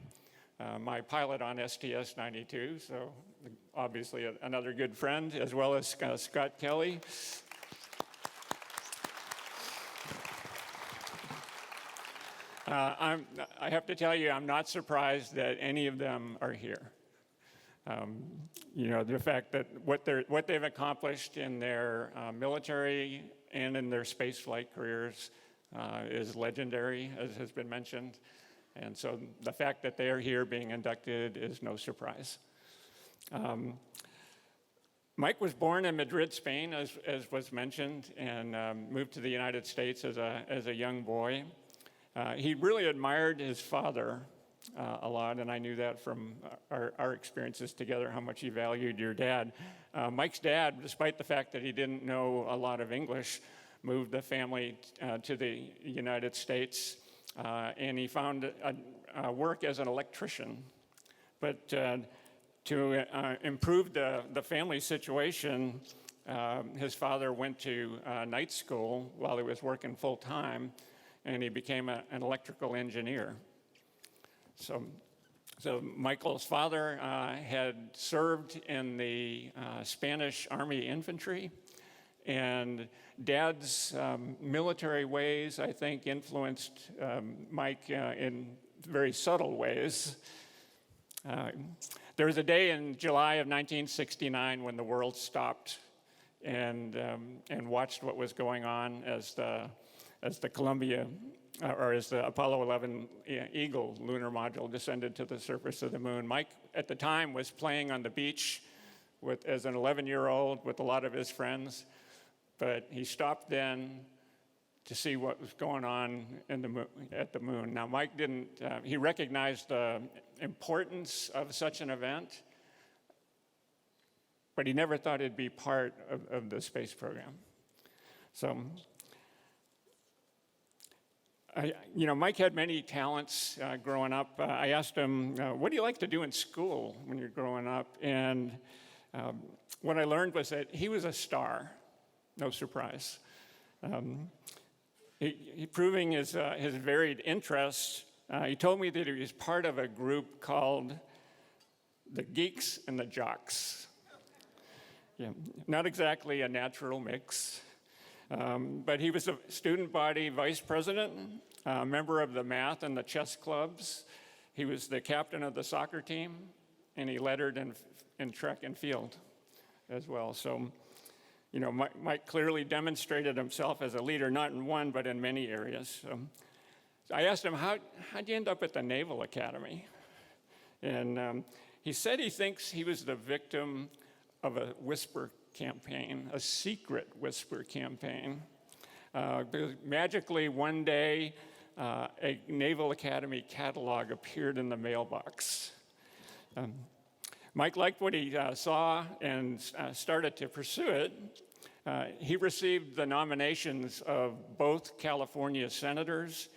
S11: my pilot on STS-92, so obviously another good friend, as well as Scott Kelly. I have to tell you, I'm not surprised that any of them are here. You know, the fact that what they've accomplished in their military and in their spaceflight careers is legendary, as has been mentioned. And so the fact that they are here being inducted is no surprise. Mike was born in Madrid, Spain, as was mentioned, and moved to the United States as a young boy. He really admired his father a lot, and I knew that from our experiences together, how much he valued your dad. Mike's dad, despite the fact that he didn't know a lot of English, moved the family to the United States, and he found work as an electrician. But to improve the family situation, his father went to night school while he was working full time, and he became an electrical engineer. So Michael's father had served in the Spanish Army infantry, and Dad's military ways, I think, influenced Mike in very subtle ways. There was a day in July of 1969 when the world stopped and watched what was going on as the Columbia, or as the Apollo 11 Eagle lunar module descended to the surface of the moon. Mike, at the time, was playing on the beach as an 11-year-old with a lot of his friends, but he stopped then to see what was going on at the moon. Now, Mike didn't, he recognized the importance of such an event, but he never thought it'd be part of the space program. So, Mike had many talents growing up. I asked him, what do you like to do in school when you're growing up? And what I learned was that he was a star, no surprise. He proving his varied interests. He told me that he was part of a group called the Geeks and the Jocks. Yeah, not exactly a natural mix. But he was a student body vice president, a member of the math and the chess clubs. He was the captain of the soccer team, and he lettered in track and field as well. So, Mike clearly demonstrated himself as a leader, not in one, but in many areas. So I asked him, how'd you end up at the Naval Academy? And he said he thinks he was the victim of a whisper campaign, a secret whisper campaign. Because magically, one day, a Naval Academy catalog appeared in the mailbox. Mike liked what he saw and started to pursue it. He received the nominations of both California senators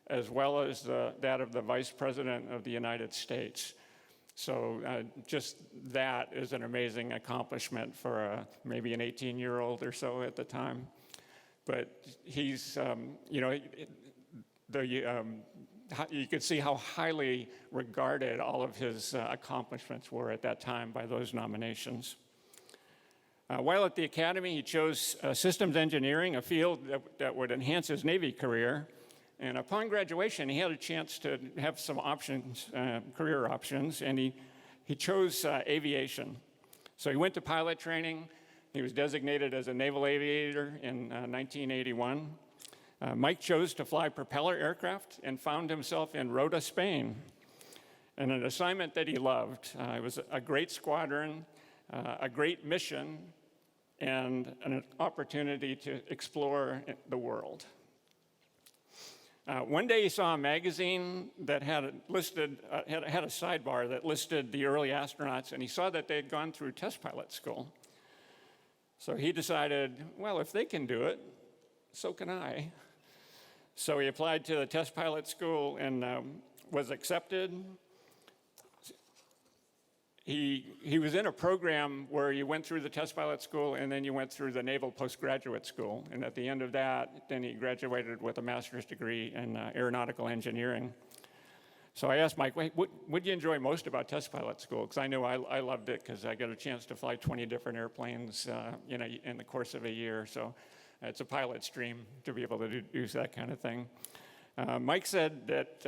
S11: as well as that of the Vice President of the United States. So just that is an amazing accomplishment for maybe an 18-year-old or so at the time. But he's, you could see how highly regarded all of his accomplishments were at that time by those nominations. While at the Academy, he chose systems engineering, a field that would enhance his Navy career. And upon graduation, he had a chance to have some options, career options, and he chose aviation. So he went to pilot training. He was designated as a naval aviator in 1981. Mike chose to fly propeller aircraft and found himself in Rota, Spain, and an assignment that he loved. It was a great squadron, a great mission, and an opportunity to explore the world. One day he saw a magazine that had a sidebar that listed the early astronauts, and he saw that they had gone through test pilot school. So he decided, well, if they can do it, so can I. So he applied to the test pilot school and was accepted. He was in a program where you went through the test pilot school and then you went through the Naval Postgraduate School. And at the end of that, then he graduated with a master's degree in aeronautical engineering. So I asked Mike, wait, what did you enjoy most about test pilot school? Because I knew I loved it because I got a chance to fly 20 different airplanes in the course of a year. So it's a pilot's dream to be able to do that kind of thing. Mike said that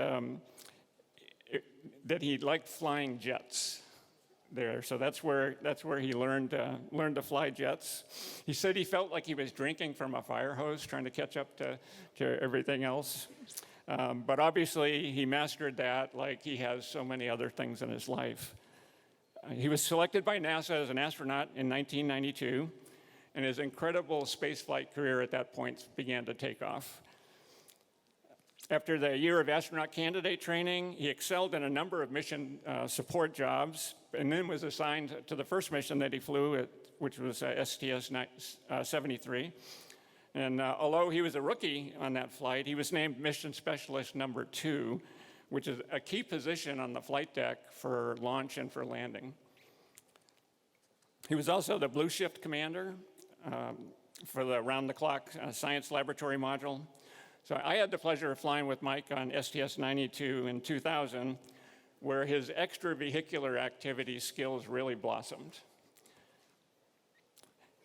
S11: he liked flying jets there. So that's where he learned to fly jets. He said he felt like he was drinking from a fire hose, trying to catch up to everything else. But obviously, he mastered that like he has so many other things in his life. He was selected by NASA as an astronaut in 1992, and his incredible spaceflight career at that point began to take off. After the year of astronaut candidate training, he excelled in a number of mission support jobs, and then was assigned to the first mission that he flew, which was STS-73. And although he was a rookie on that flight, he was named Mission Specialist number 2, which is a key position on the flight deck for launch and for landing. He was also the Blue Shift commander for the round-the-clock science laboratory module. So I had the pleasure of flying with Mike on STS-92 in 2000, where his extravehicular activity skills really blossomed.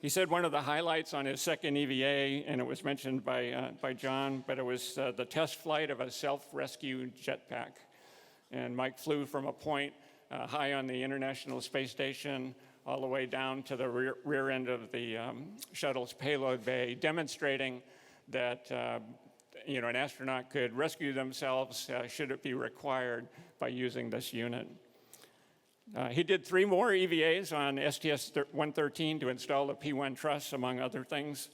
S11: He said one of the highlights on his second EVA, and it was mentioned by John, but it was the test flight of a self-rescue jetpack. And Mike flew from a point high on the International Space Station all the way down to the rear end of the shuttle's payload bay, demonstrating that an astronaut could rescue themselves should it be required by using this unit. He did 3 more EVAs on STS-113 to install the P-1 truss, among other things.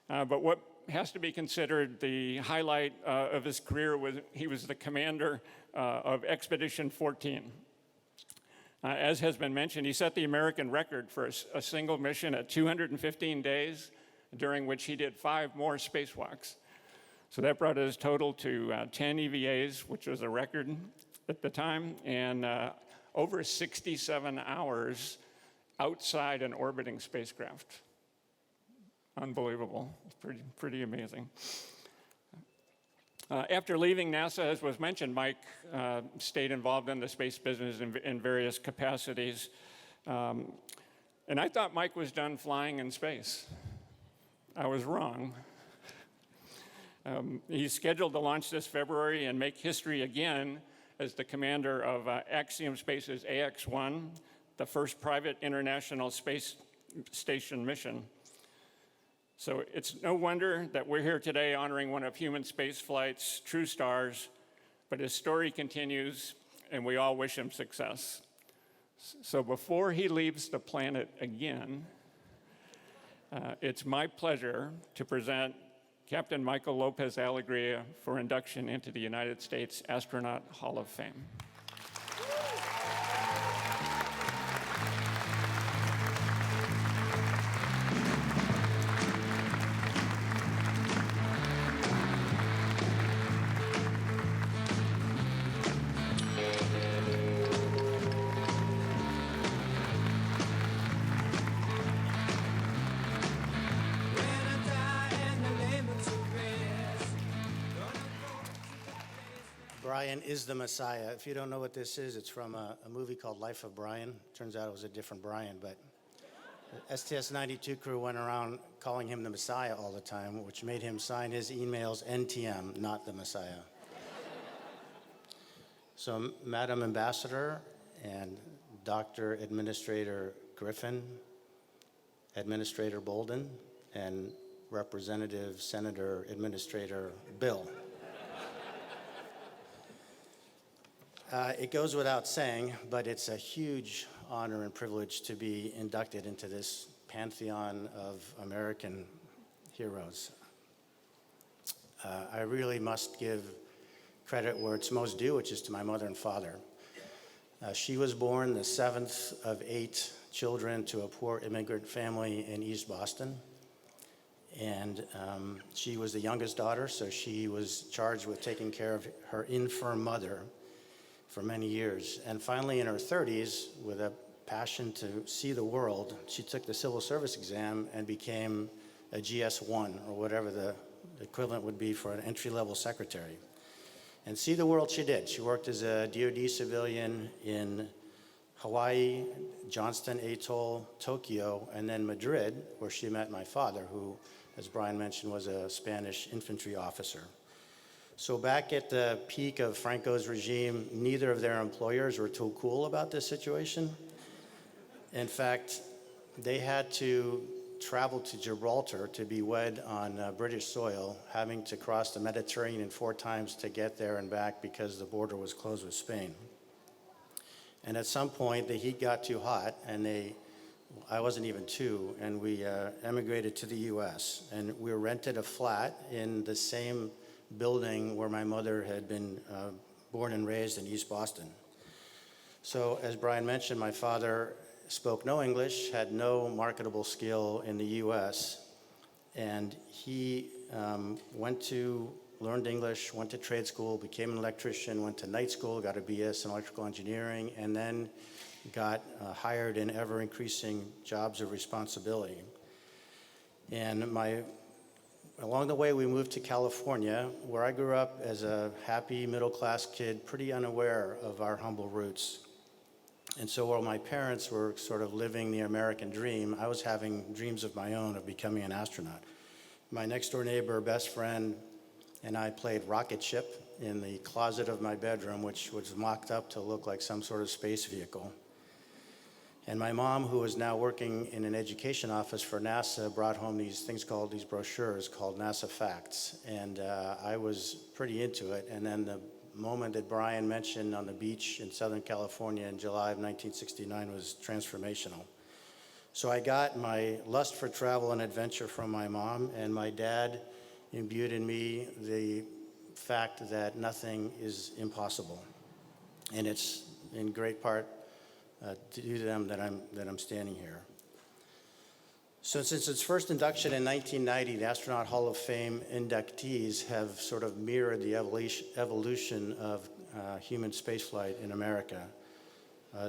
S11: But what has to be considered the highlight of his career was he was the commander of Expedition 14. As has been mentioned, he set the American record for a single mission at 215 days, during which he did 5 more spacewalks. So that brought his total to 10 EVAs, which was a record at the time, and over 67 hours outside an orbiting spacecraft. Unbelievable. It's pretty amazing. After leaving NASA, as was mentioned, Mike stayed involved in the space business in various capacities. And I thought Mike was done flying in space. I was wrong. He's scheduled to launch this February and make history again as the commander of Axiom Space's AX-1, the first private international space station mission. So it's no wonder that we're here today honoring one of human spaceflight's true stars, but his story continues, and we all wish him success. So before he leaves the planet again, it's my pleasure to present Captain Michael Lopez Alegria for induction into the United States Astronaut Hall of Fame.
S12: Brian is the Messiah. If you don't know what this is, it's from a movie called Life of Brian. Turns out it was a different Brian, but the STS-92 crew went around calling him the Messiah all the time, which made him sign his emails NTM, not the Messiah. So, Madam Ambassador and Dr. Administrator Griffin, Administrator Bolden, and Representative Senator Administrator Bill. It goes without saying, but it's a huge honor and privilege to be inducted into this pantheon of American heroes. I really must give credit where it's most due, which is to my mother and father. She was born the 7th of 8 children to a poor immigrant family in East Boston. And she was the youngest daughter, so she was charged with taking care of her infirm mother for many years. And finally, in her 30s, with a passion to see the world, she took the civil service exam and became a GS1, or whatever the equivalent would be for an entry-level secretary. And see the world she did. She worked as a DoD civilian in Hawaii, Johnston Atoll, Tokyo, and then Madrid, where she met my father, who, as Brian mentioned, was a Spanish infantry officer. So back at the peak of Franco's regime, neither of their employers were too cool about this situation. In fact, they had to travel to Gibraltar to be wed on British soil, having to cross the Mediterranean 4 times to get there and back because the border was closed with Spain. And at some point, the heat got too hot, and I wasn't even 2, and we emigrated to the US. And we rented a flat in the same building where my mother had been born and raised in East Boston. So as Brian mentioned, my father spoke no English, had no marketable skill in the US, and he learned English, went to trade school, became an electrician, went to night school, got a BS in electrical engineering, and then got hired in ever-increasing jobs of responsibility. And along the way, we moved to California, where I grew up as a happy middle-class kid, pretty unaware of our humble roots. And so while my parents were sort of living the American dream, I was having dreams of my own of becoming an astronaut. My next-door neighbor, best friend, and I played rocket ship in the closet of my bedroom, which was mocked up to look like some sort of space vehicle. And my mom, who is now working in an education office for NASA, brought home these brochures called NASA Facts. And I was pretty into it. And then the moment that Brian mentioned on the beach in Southern California in July of 1969 was transformational. So I got my lust for travel and adventure from my mom, and my dad imbued in me the fact that nothing is impossible. And it's in great part due to them that I'm standing here. So since its first induction in 1990, the Astronaut Hall of Fame inductees have sort of mirrored the evolution of human spaceflight in America.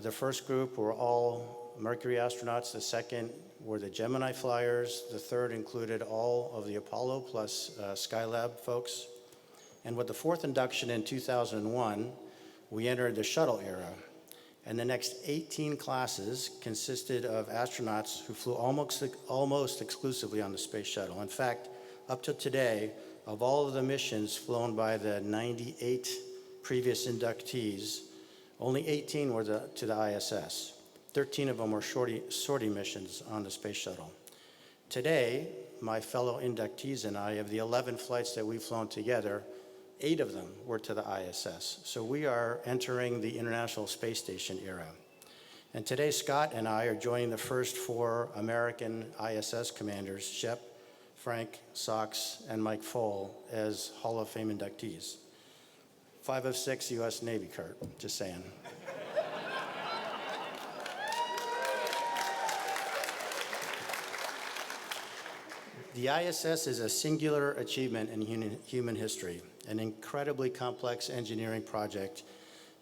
S12: The first group were all Mercury astronauts. The second were the Gemini flyers. The third included all of the Apollo plus Skylab folks. And with the fourth induction in 2001, we entered the shuttle era. And the next 18 classes consisted of astronauts who flew almost exclusively on the space shuttle. In fact, up to today, of all of the missions flown by the 98 previous inductees, only 18 were to the ISS. 13 of them were sortie missions on the space shuttle. Today, my fellow inductees and I, of the 11 flights that we've flown together, 8 of them were to the ISS. So we are entering the International Space Station era. And today, Scott and I are joining the first 4 American ISS commanders, Shep, Frank, Sox, and Mike Foale, as Hall of Fame inductees. 5 of 6 U.S. Navy, Kurt, just saying. The ISS is a singular achievement in human history, an incredibly complex engineering project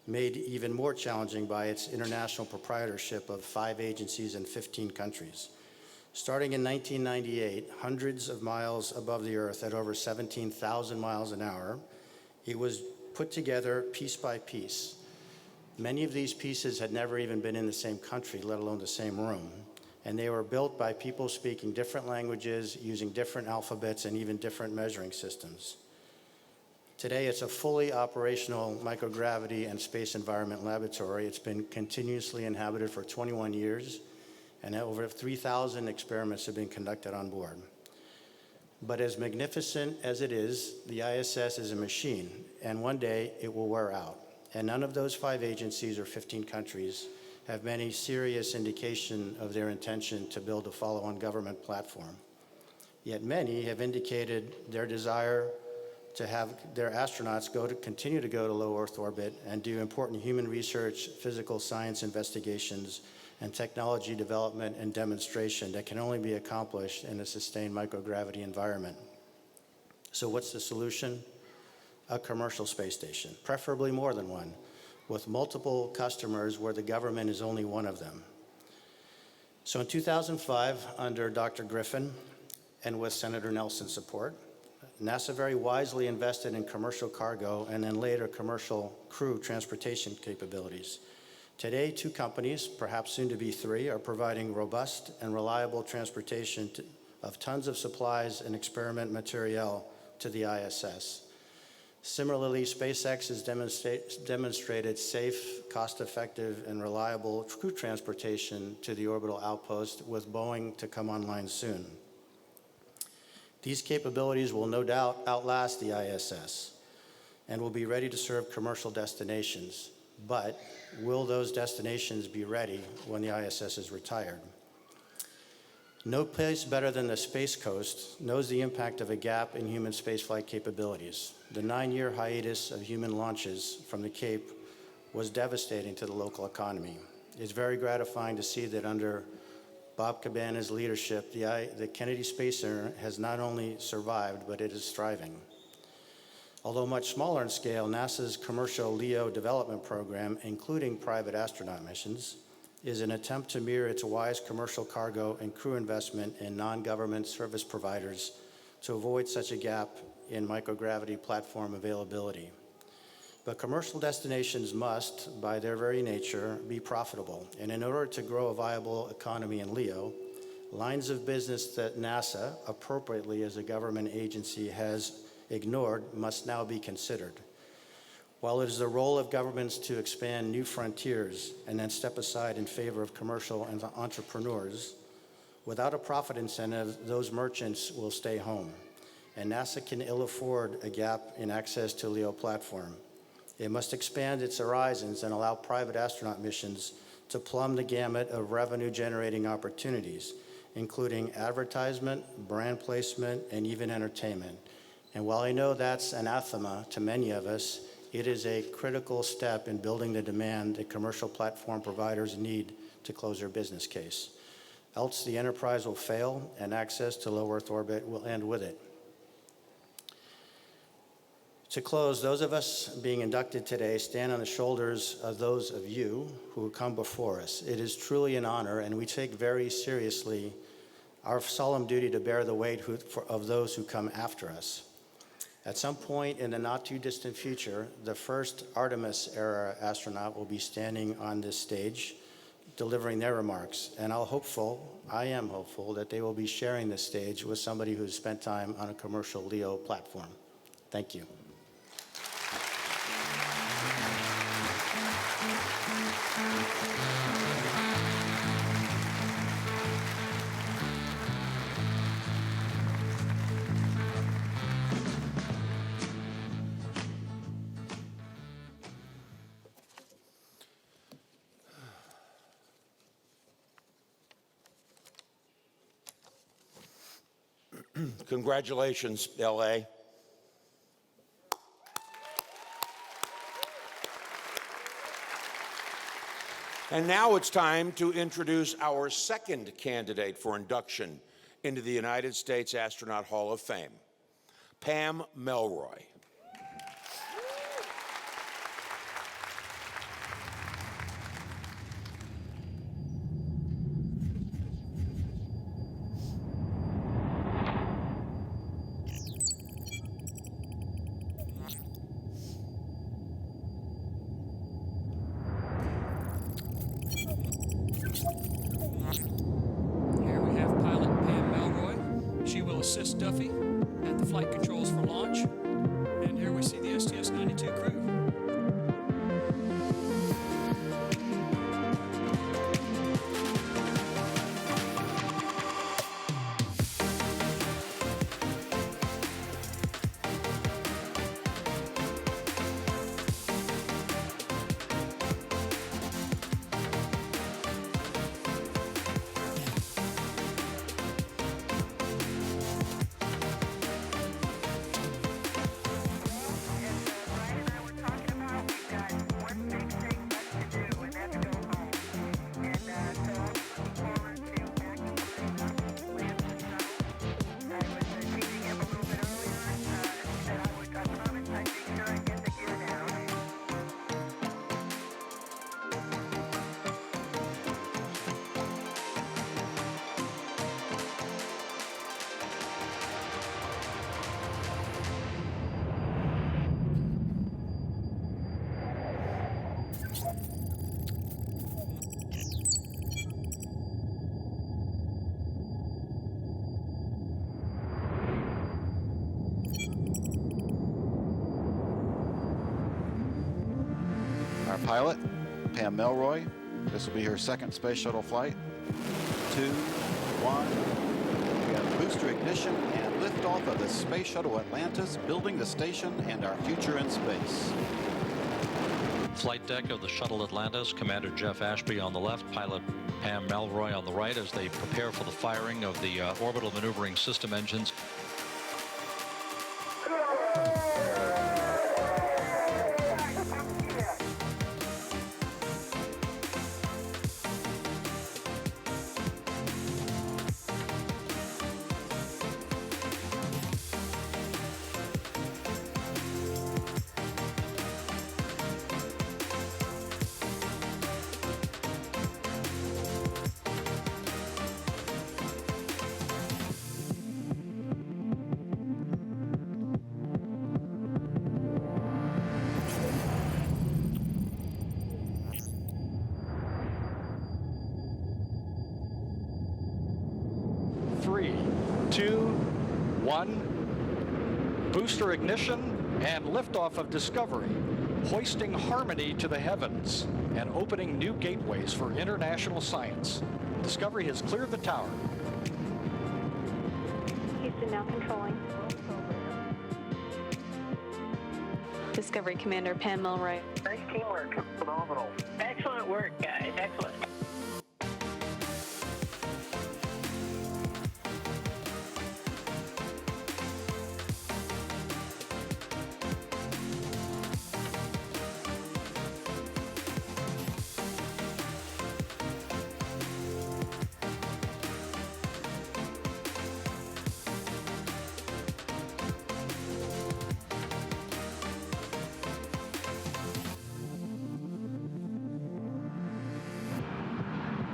S12: made even more challenging by its international proprietorship of 5 agencies and 15 countries. Starting in 1998, hundreds of miles above the Earth at over 17,000 miles an hour, it was put together piece by piece. Many of these pieces had never even been in the same country, let alone the same room. And they were built by people speaking different languages, using different alphabets, and even different measuring systems. Today, it's a fully operational microgravity and space environment laboratory. It's been continuously inhabited for 21 years, and over 3,000 experiments have been conducted on board. But as magnificent as it is, the ISS is a machine, and one day it will wear out. And none of those 5 agencies or 15 countries have any serious indication of their intention to build a follow-on government platform. Yet many have indicated their desire to have their astronauts continue to go to low Earth orbit and do important human research, physical science investigations, and technology development and demonstration that can only be accomplished in a sustained microgravity environment. So what's the solution? A commercial space station, preferably more than one, with multiple customers where the government is only one of them. So in 2005, under Dr. Griffin and with Senator Nelson's support, NASA very wisely invested in commercial cargo and then later commercial crew transportation capabilities. Today, 2 companies, perhaps soon to be 3, are providing robust and reliable transportation of tons of supplies and experiment materiel to the ISS. Similarly, SpaceX has demonstrated safe, cost-effective, and reliable crew transportation to the orbital outpost, with Boeing to come online soon. These capabilities will no doubt outlast the ISS and will be ready to serve commercial destinations. But will those destinations be ready when the ISS is retired? No place better than the Space Coast knows the impact of a gap in human spaceflight capabilities. The 9-year hiatus of human launches from the Cape was devastating to the local economy. It's very gratifying to see that under Bob Cabana's leadership, the Kennedy Space Center has not only survived, but it is thriving. Although much smaller in scale, NASA's commercial LEO development program, including private astronaut missions, is an attempt to mirror its wise commercial cargo and crew investment in non-government service providers to avoid such a gap in microgravity platform availability. But commercial destinations must, by their very nature, be profitable. And in order to grow a viable economy in LEO, lines of business that NASA, appropriately as a government agency, has ignored must now be considered. While it is the role of governments to expand new frontiers and then step aside in favor of commercial and entrepreneurs, without a profit incentive, those merchants will stay home. And NASA can ill afford a gap in access to LEO platform. It must expand its horizons and allow private astronaut missions to plumb the gamut of revenue-generating opportunities, including advertisement, brand placement, and even entertainment. And while I know that's anathema to many of us, it is a critical step in building the demand that commercial platform providers need to close their business case. Else the enterprise will fail and access to low Earth orbit will end with it. To close, those of us being inducted today stand on the shoulders of those of you who come before us. It is truly an honor, and we take very seriously our solemn duty to bear the weight of those who come after us. At some point in the not too distant future, the first Artemis era astronaut will be standing on this stage delivering their remarks. And I am hopeful that they will be sharing this stage with somebody who's spent time on a commercial LEO platform. Thank you.
S3: Congratulations, LA. And now it's time to introduce our second candidate for induction into the United States Astronaut Hall of Fame, Pam Melroy.
S9: Here we have pilot Pam Melroy. She will assist Duffy at the flight controls for launch. And here we see the STS-92 crew.
S13: Our pilot, Pam Melroy. This will be her second space shuttle flight. 2, 1. We have booster ignition and liftoff of the Space Shuttle Atlantis, building the station and our future in space.
S14: Flight deck of the Shuttle Atlantis, Commander Jeff Ashby on the left, pilot Pam Melroy on the right as they prepare for the firing of the orbital maneuvering system engines.
S15: 1, booster ignition and liftoff of Discovery, hoisting harmony to the heavens and opening new gateways for international science. Discovery has cleared the tower.
S16: Houston now controlling. Discovery Commander Pam Milroy.
S17: Nice teamwork. Phenomenal. Excellent work, guys. Excellent.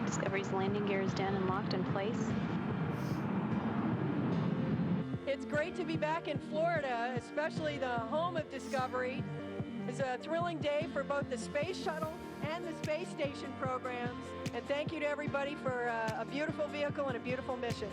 S16: Discovery's landing gear is down and locked in place.
S18: It's great to be back in Florida, especially the home of Discovery. It's a thrilling day for both the Space Shuttle and the Space Station programs. And thank you to everybody for a beautiful vehicle and a beautiful mission.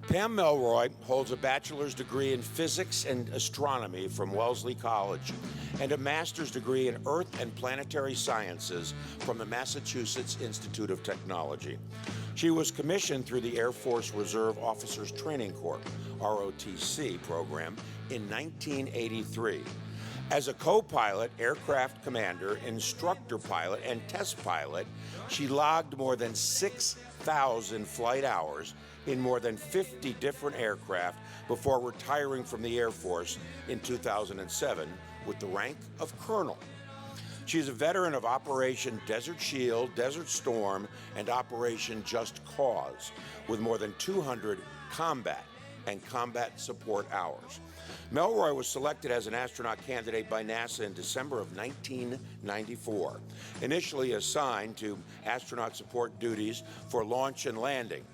S3: Pam Melroy holds a bachelor's degree in physics and astronomy from Wellesley College and a master's degree in earth and planetary sciences from the Massachusetts Institute of Technology. She was commissioned through the Air Force Reserve Officers Training Corps, ROTC program in 1983. As a co-pilot, aircraft commander, instructor pilot, and test pilot, she logged more than 6,000 flight hours in more than 50 different aircraft before retiring from the Air Force in 2007 with the rank of colonel. She is a veteran of Operation Desert Shield, Desert Storm, and Operation Just Cause, with more than 200 combat and combat support hours. Melroy was selected as an astronaut candidate by NASA in December of 1994, initially assigned to astronaut support duties for launch and landing.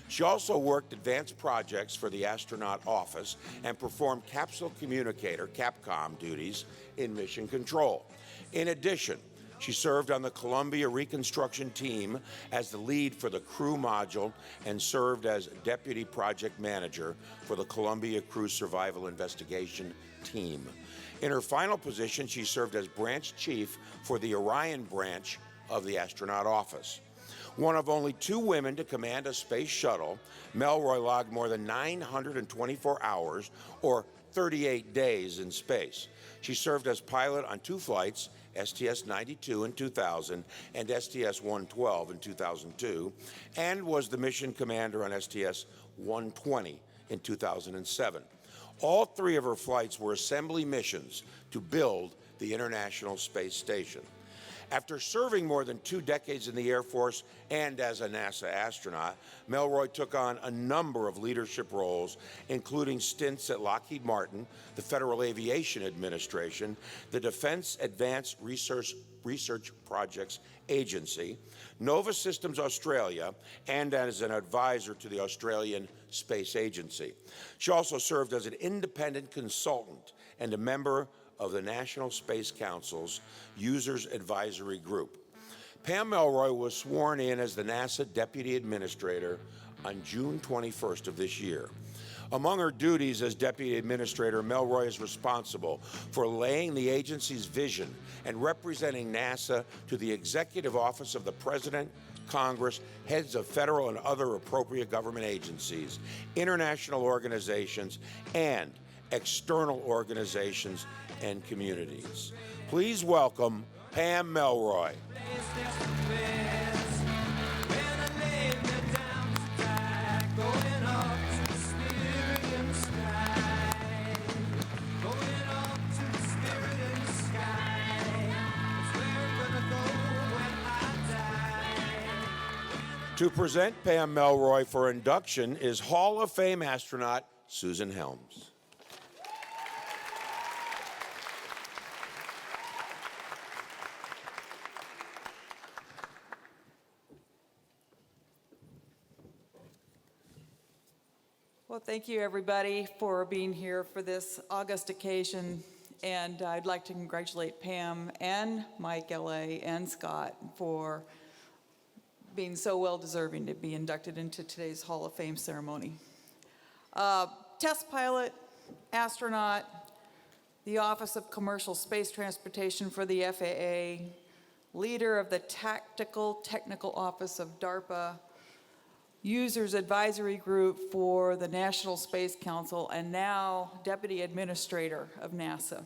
S3: She also worked advanced projects for the astronaut office and performed capsule communicator, CAPCOM, duties in mission control. In addition, she served on the Columbia reconstruction team as the lead for the crew module and served as deputy project manager for the Columbia Crew Survival Investigation team. In her final position, she served as branch chief for the Orion branch of the astronaut office. One of only 2 women to command a space shuttle, Melroy logged more than 924 hours, or 38 days in space. She served as pilot on 2 flights, STS-92 in 2000 and STS-112 in 2002, and was the mission commander on STS-120 in 2007. All 3 of her flights were assembly missions to build the International Space Station. After serving more than 2 decades in the Air Force and as a NASA astronaut, Melroy took on a number of leadership roles, including stints at Lockheed Martin, the Federal Aviation Administration, the Defense Advanced Research Projects Agency, Nova Systems Australia, and as an advisor to the Australian Space Agency. She also served as an independent consultant and a member of the National Space Council's Users Advisory Group. Pam Melroy was sworn in as the NASA Deputy Administrator on June 21st of this year. Among her duties as Deputy Administrator, Melroy is responsible for laying the agency's vision and representing NASA to the Executive Office of the President, Congress, heads of federal and other appropriate government agencies, international organizations, and external organizations and communities. Please welcome Pam Melroy. To present Pam Melroy for induction is Hall of Fame astronaut Susan Helms.
S19: Well, thank you, everybody, for being here for this august occasion. And I'd like to congratulate Pam and Mike L.A. and Scott for being so well-deserving to be inducted into today's Hall of Fame ceremony. Test pilot, astronaut, the Office of Commercial Space Transportation for the FAA, leader of the Tactical Technical Office of DARPA, Users Advisory Group for the National Space Council, and now Deputy Administrator of NASA.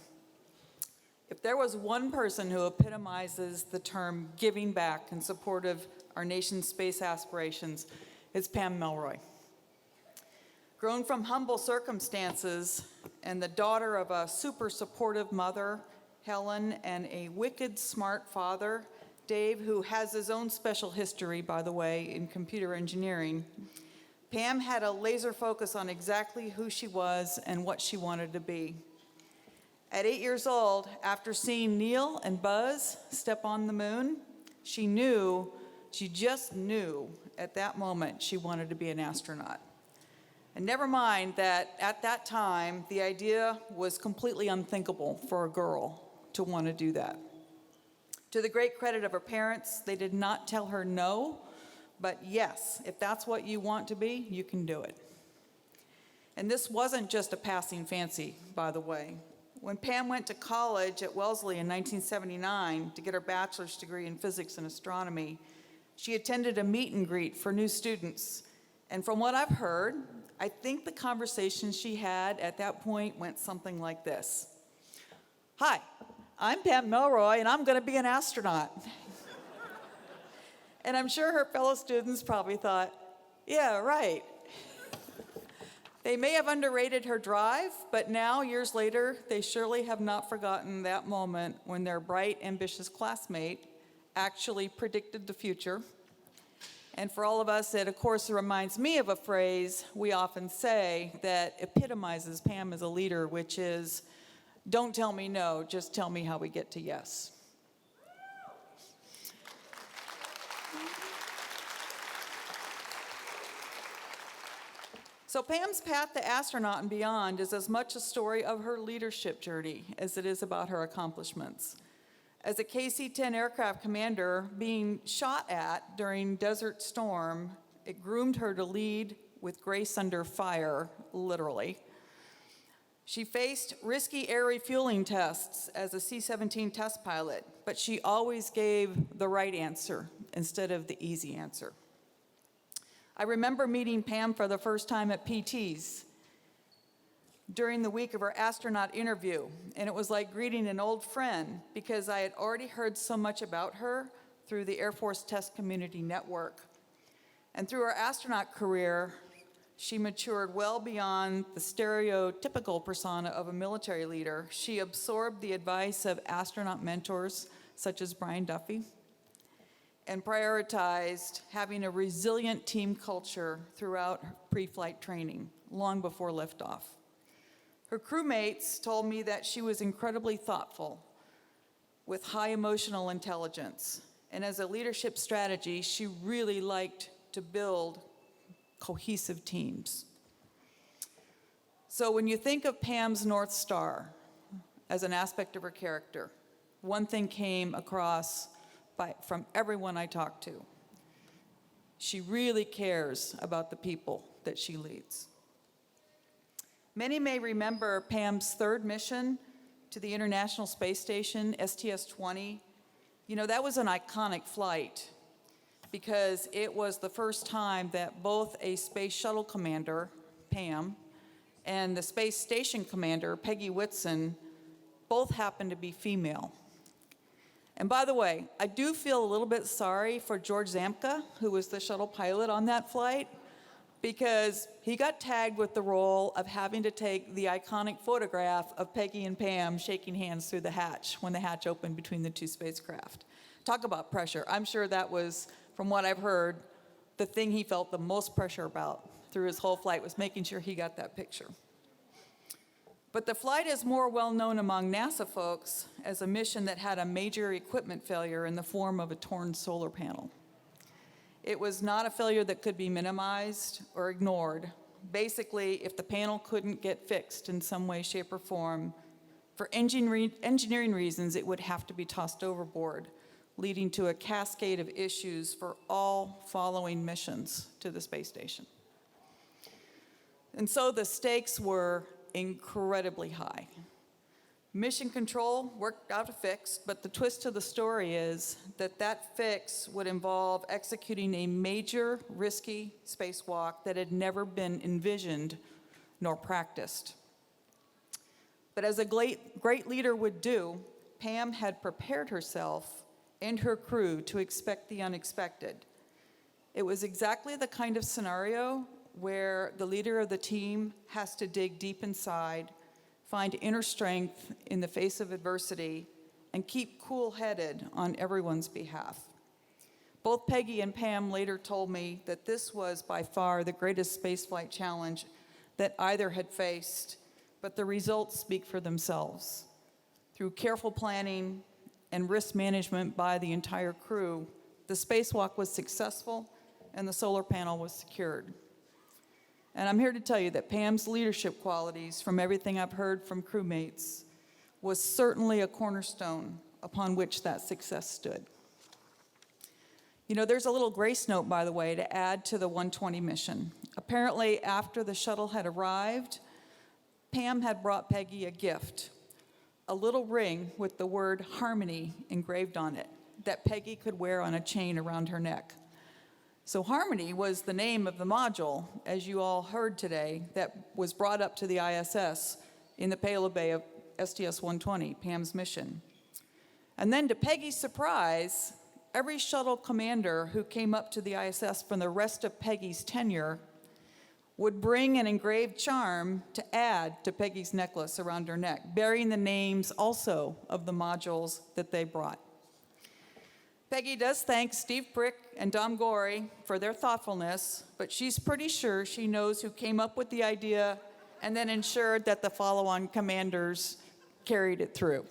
S19: If there was one person who epitomizes the term giving back in support of our nation's space aspirations, it's Pam Melroy. Grown from humble circumstances and the daughter of a super supportive mother, Helen, and a wicked smart father, Dave, who has his own special history, by the way, in computer engineering, Pam had a laser focus on exactly who she was and what she wanted to be. At 8 years old, after seeing Neil and Buzz step on the moon, she just knew at that moment she wanted to be an astronaut. And never mind that at that time, the idea was completely unthinkable for a girl to want to do that. To the great credit of her parents, they did not tell her no, but yes, if that's what you want to be, you can do it. And this wasn't just a passing fancy, by the way. When Pam went to college at Wellesley in 1979 to get her bachelor's degree in physics and astronomy, she attended a meet and greet for new students. And from what I've heard, I think the conversation she had at that point went something like this. Hi, I'm Pam Melroy, and I'm going to be an astronaut. And I'm sure her fellow students probably thought, yeah, right. They may have underrated her drive, but now, years later, they surely have not forgotten that moment when their bright, ambitious classmate actually predicted the future. And for all of us, it of course reminds me of a phrase we often say that epitomizes Pam as a leader, which is, don't tell me no, just tell me how we get to yes. So Pam's path to astronaut and beyond is as much a story of her leadership journey as it is about her accomplishments. As a KC-10 aircraft commander being shot at during Desert Storm, it groomed her to lead with grace under fire, literally. She faced risky air refueling tests as a C-17 test pilot, but she always gave the right answer instead of the easy answer. I remember meeting Pam for the first time at PT's during the week of her astronaut interview, and it was like greeting an old friend because I had already heard so much about her through the Air Force Test Community Network. And through her astronaut career, she matured well beyond the stereotypical persona of a military leader. She absorbed the advice of astronaut mentors such as Brian Duffy and prioritized having a resilient team culture throughout pre-flight training, long before liftoff. Her crewmates told me that she was incredibly thoughtful with high emotional intelligence. And as a leadership strategy, she really liked to build cohesive teams. So when you think of Pam's North Star as an aspect of her character, one thing came across from everyone I talked to. She really cares about the people that she leads. Many may remember Pam's third mission to the International Space Station, STS-20. You know, that was an iconic flight because it was the first time that both a space shuttle commander, Pam, and the space station commander, Peggy Whitson, both happened to be female. And by the way, I do feel a little bit sorry for George Zamka, who was the shuttle pilot on that flight, because he got tagged with the role of having to take the iconic photograph of Peggy and Pam shaking hands through the hatch when the hatch opened between the two spacecraft. Talk about pressure. I'm sure that was, from what I've heard, the thing he felt the most pressure about through his whole flight was making sure he got that picture. But the flight is more well known among NASA folks as a mission that had a major equipment failure in the form of a torn solar panel. It was not a failure that could be minimized or ignored. Basically, if the panel couldn't get fixed in some way, shape, or form, for engineering reasons, it would have to be tossed overboard, leading to a cascade of issues for all following missions to the space station. And so the stakes were incredibly high. Mission Control worked out a fix, but the twist to the story is that that fix would involve executing a major, risky spacewalk that had never been envisioned nor practiced. But as a great leader would do, Pam had prepared herself and her crew to expect the unexpected. It was exactly the kind of scenario where the leader of the team has to dig deep inside, find inner strength in the face of adversity, and keep cool-headed on everyone's behalf. Both Peggy and Pam later told me that this was by far the greatest spaceflight challenge that either had faced, but the results speak for themselves. Through careful planning and risk management by the entire crew, the spacewalk was successful and the solar panel was secured. And I'm here to tell you that Pam's leadership qualities, from everything I've heard from crewmates, was certainly a cornerstone upon which that success stood. You know, there's a little grace note, by the way, to add to the 120 mission. Apparently, after the shuttle had arrived, Pam had brought Peggy a gift, a little ring with the word Harmony engraved on it that Peggy could wear on a chain around her neck. So Harmony was the name of the module, as you all heard today, that was brought up to the ISS in the payload bay of STS-120, Pam's mission. And then to Peggy's surprise, every shuttle commander who came up to the ISS from the rest of Peggy's tenure would bring an engraved charm to add to Peggy's necklace around her neck, bearing the names also of the modules that they brought. Peggy does thank Steve Prick and Dom Gorey for their thoughtfulness, but she's pretty sure she knows who came up with the idea and then ensured that the follow-on commanders carried it through.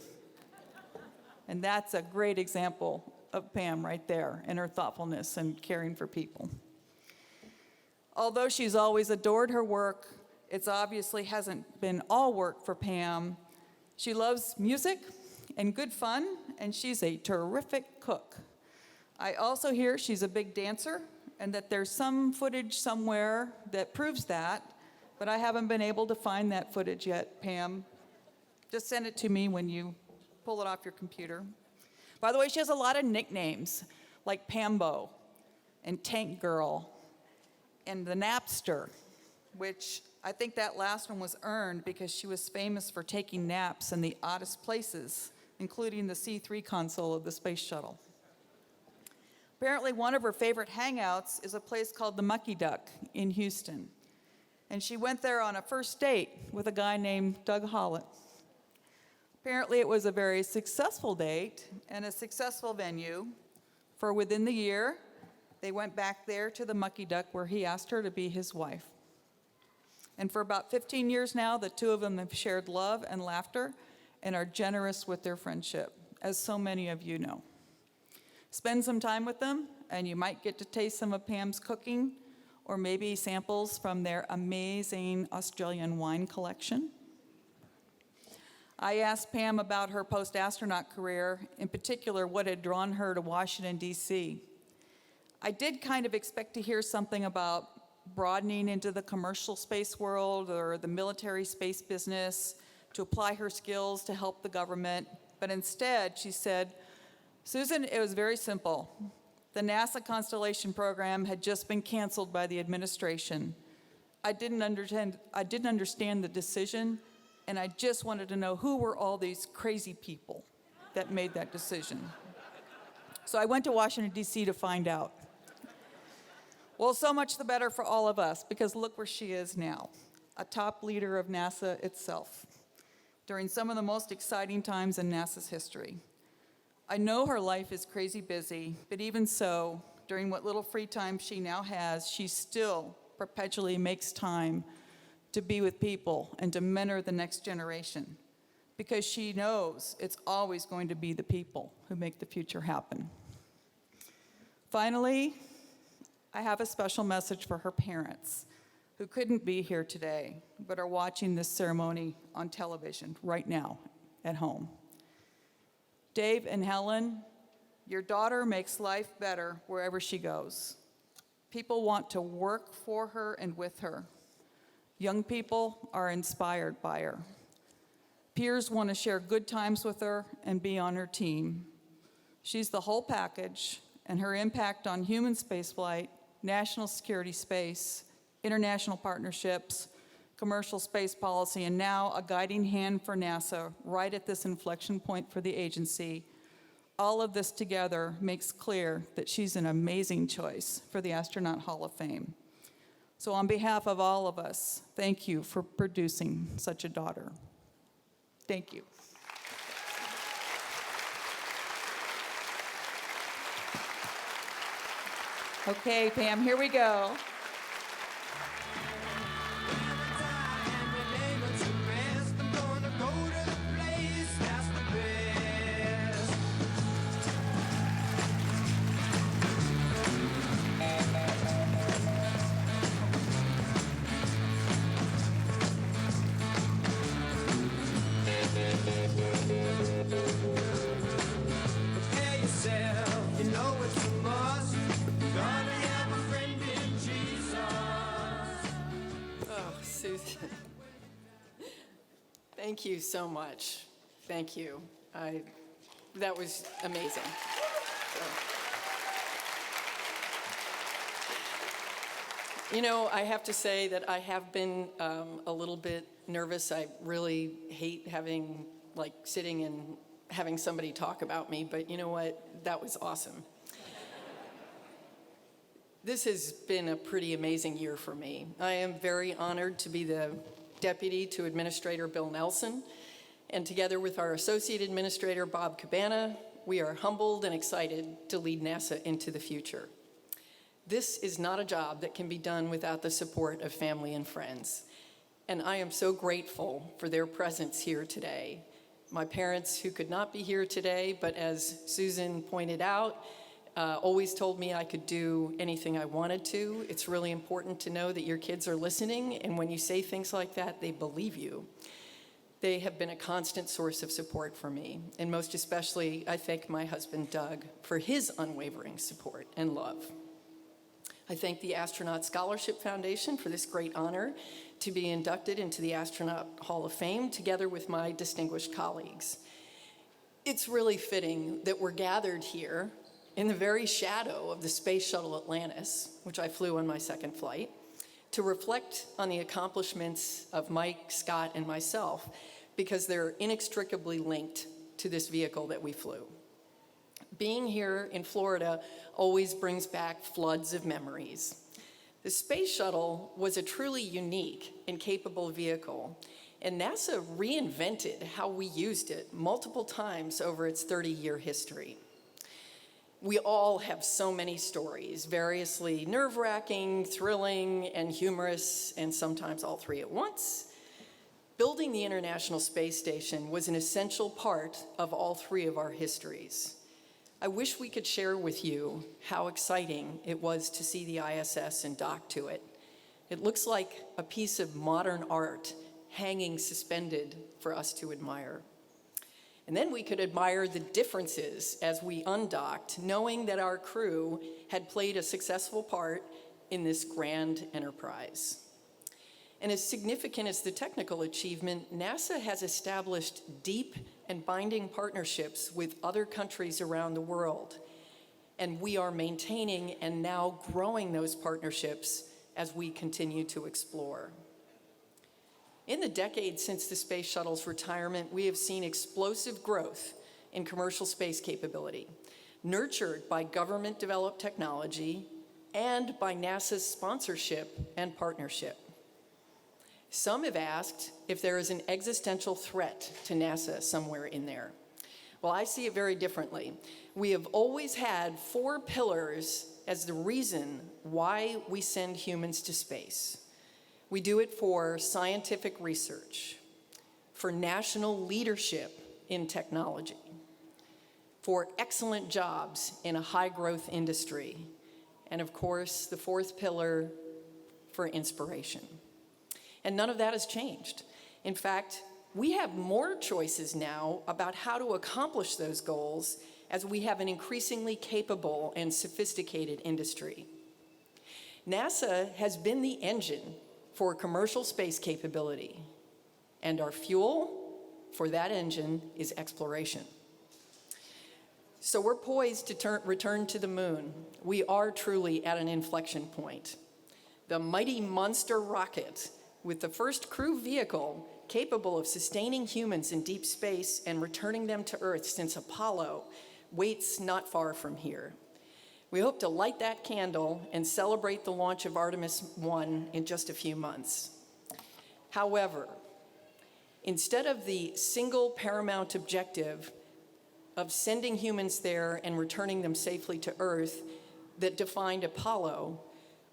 S19: And that's a great example of Pam right there and her thoughtfulness and caring for people. Although she's always adored her work, it obviously hasn't been all work for Pam. She loves music and good fun, and she's a terrific cook. I also hear she's a big dancer and that there's some footage somewhere that proves that, but I haven't been able to find that footage yet, Pam. Just send it to me when you pull it off your computer. By the way, she has a lot of nicknames, like Pambo and Tank Girl and the Napster, which I think that last one was earned because she was famous for taking naps in the oddest places, including the C3 console of the space shuttle. Apparently, one of her favorite hangouts is a place called the Mucky Duck in Houston. And she went there on a first date with a guy named Doug Hollett. Apparently, it was a very successful date and a successful venue, for within the year, they went back there to the Mucky Duck where he asked her to be his wife. And for about 15 years now, the two of them have shared love and laughter and are generous with their friendship, as so many of you know. Spend some time with them, and you might get to taste some of Pam's cooking, or maybe samples from their amazing Australian wine collection. I asked Pam about her post-astronaut career, in particular what had drawn her to Washington, D.C. I did kind of expect to hear something about broadening into the commercial space world or the military space business to apply her skills to help the government, but instead she said, "Susan, it was very simple. The NASA Constellation program had just been canceled by the administration. I didn't understand the decision, and I just wanted to know who were all these crazy people that made that decision. So I went to Washington, D.C. to find out. Well, so much the better for all of us, because look where she is now, a top leader of NASA itself, during some of the most exciting times in NASA's history. I know her life is crazy busy, but even so, during what little free time she now has, she still perpetually makes time to be with people and to mentor the next generation, because she knows it's always going to be the people who make the future happen. Finally, I have a special message for her parents who couldn't be here today but are watching this ceremony on television right now at home. Dave and Helen, your daughter makes life better wherever she goes. People want to work for her and with her. Young people are inspired by her. Peers want to share good times with her and be on her team. She's the whole package, and her impact on human spaceflight, national security space, international partnerships, commercial space policy, and now a guiding hand for NASA right at this inflection point for the agency. All of this together makes clear that she's an amazing choice for the Astronaut Hall of Fame. So on behalf of all of us, thank you for producing such a daughter. Thank you. Okay, Pam, here we go.
S18: Susan. Thank you so much. Thank you. That was amazing. You know, I have to say that I have been a little bit nervous. I really hate sitting and having somebody talk about me, but you know what? That was awesome. This has been a pretty amazing year for me. I am very honored to be the deputy to Administrator Bill Nelson, and together with our Associate Administrator Bob Cabana, we are humbled and excited to lead NASA into the future. This is not a job that can be done without the support of family and friends, and I am so grateful for their presence here today. My parents, who could not be here today, but as Susan pointed out, always told me I could do anything I wanted to. It's really important to know that your kids are listening, and when you say things like that, they believe you. They have been a constant source of support for me, and most especially, I thank my husband, Doug, for his unwavering support and love. I thank the Astronaut Scholarship Foundation for this great honor to be inducted into the Astronaut Hall of Fame, together with my distinguished colleagues. It's really fitting that we're gathered here in the very shadow of the Space Shuttle Atlantis, which I flew on my second flight, to reflect on the accomplishments of Mike, Scott, and myself, because they're inextricably linked to this vehicle that we flew. Being here in Florida always brings back floods of memories. The Space Shuttle was a truly unique and capable vehicle, and NASA reinvented how we used it multiple times over its 30-year history. We all have so many stories, variously nerve-wracking, thrilling, and humorous, and sometimes all three at once. Building the International Space Station was an essential part of all three of our histories. I wish we could share with you how exciting it was to see the ISS and dock to it. It looks like a piece of modern art hanging suspended for us to admire. And then we could admire the differences as we undocked, knowing that our crew had played a successful part in this grand enterprise. And as significant as the technical achievement, NASA has established deep and binding partnerships with other countries around the world. And we are maintaining and now growing those partnerships as we continue to explore. In the decades since the Space Shuttle's retirement, we have seen explosive growth in commercial space capability, nurtured by government-developed technology and by NASA's sponsorship and partnership. Some have asked if there is an existential threat to NASA somewhere in there. Well, I see it very differently. We have always had 4 pillars
S20: as the reason why we send humans to space. We do it for scientific research, for national leadership in technology, for excellent jobs in a high-growth industry, and of course, the fourth pillar, for inspiration. And none of that has changed. In fact, we have more choices now about how to accomplish those goals as we have an increasingly capable and sophisticated industry. NASA has been the engine for commercial space capability, and our fuel for that engine is exploration. So we're poised to return to the moon. We are truly at an inflection point. The mighty Monster rocket, with the first crew vehicle capable of sustaining humans in deep space and returning them to Earth since Apollo, waits not far from here. We hope to light that candle and celebrate the launch of Artemis 1 in just a few months. However, instead of the single paramount objective of sending humans there and returning them safely to Earth that defined Apollo,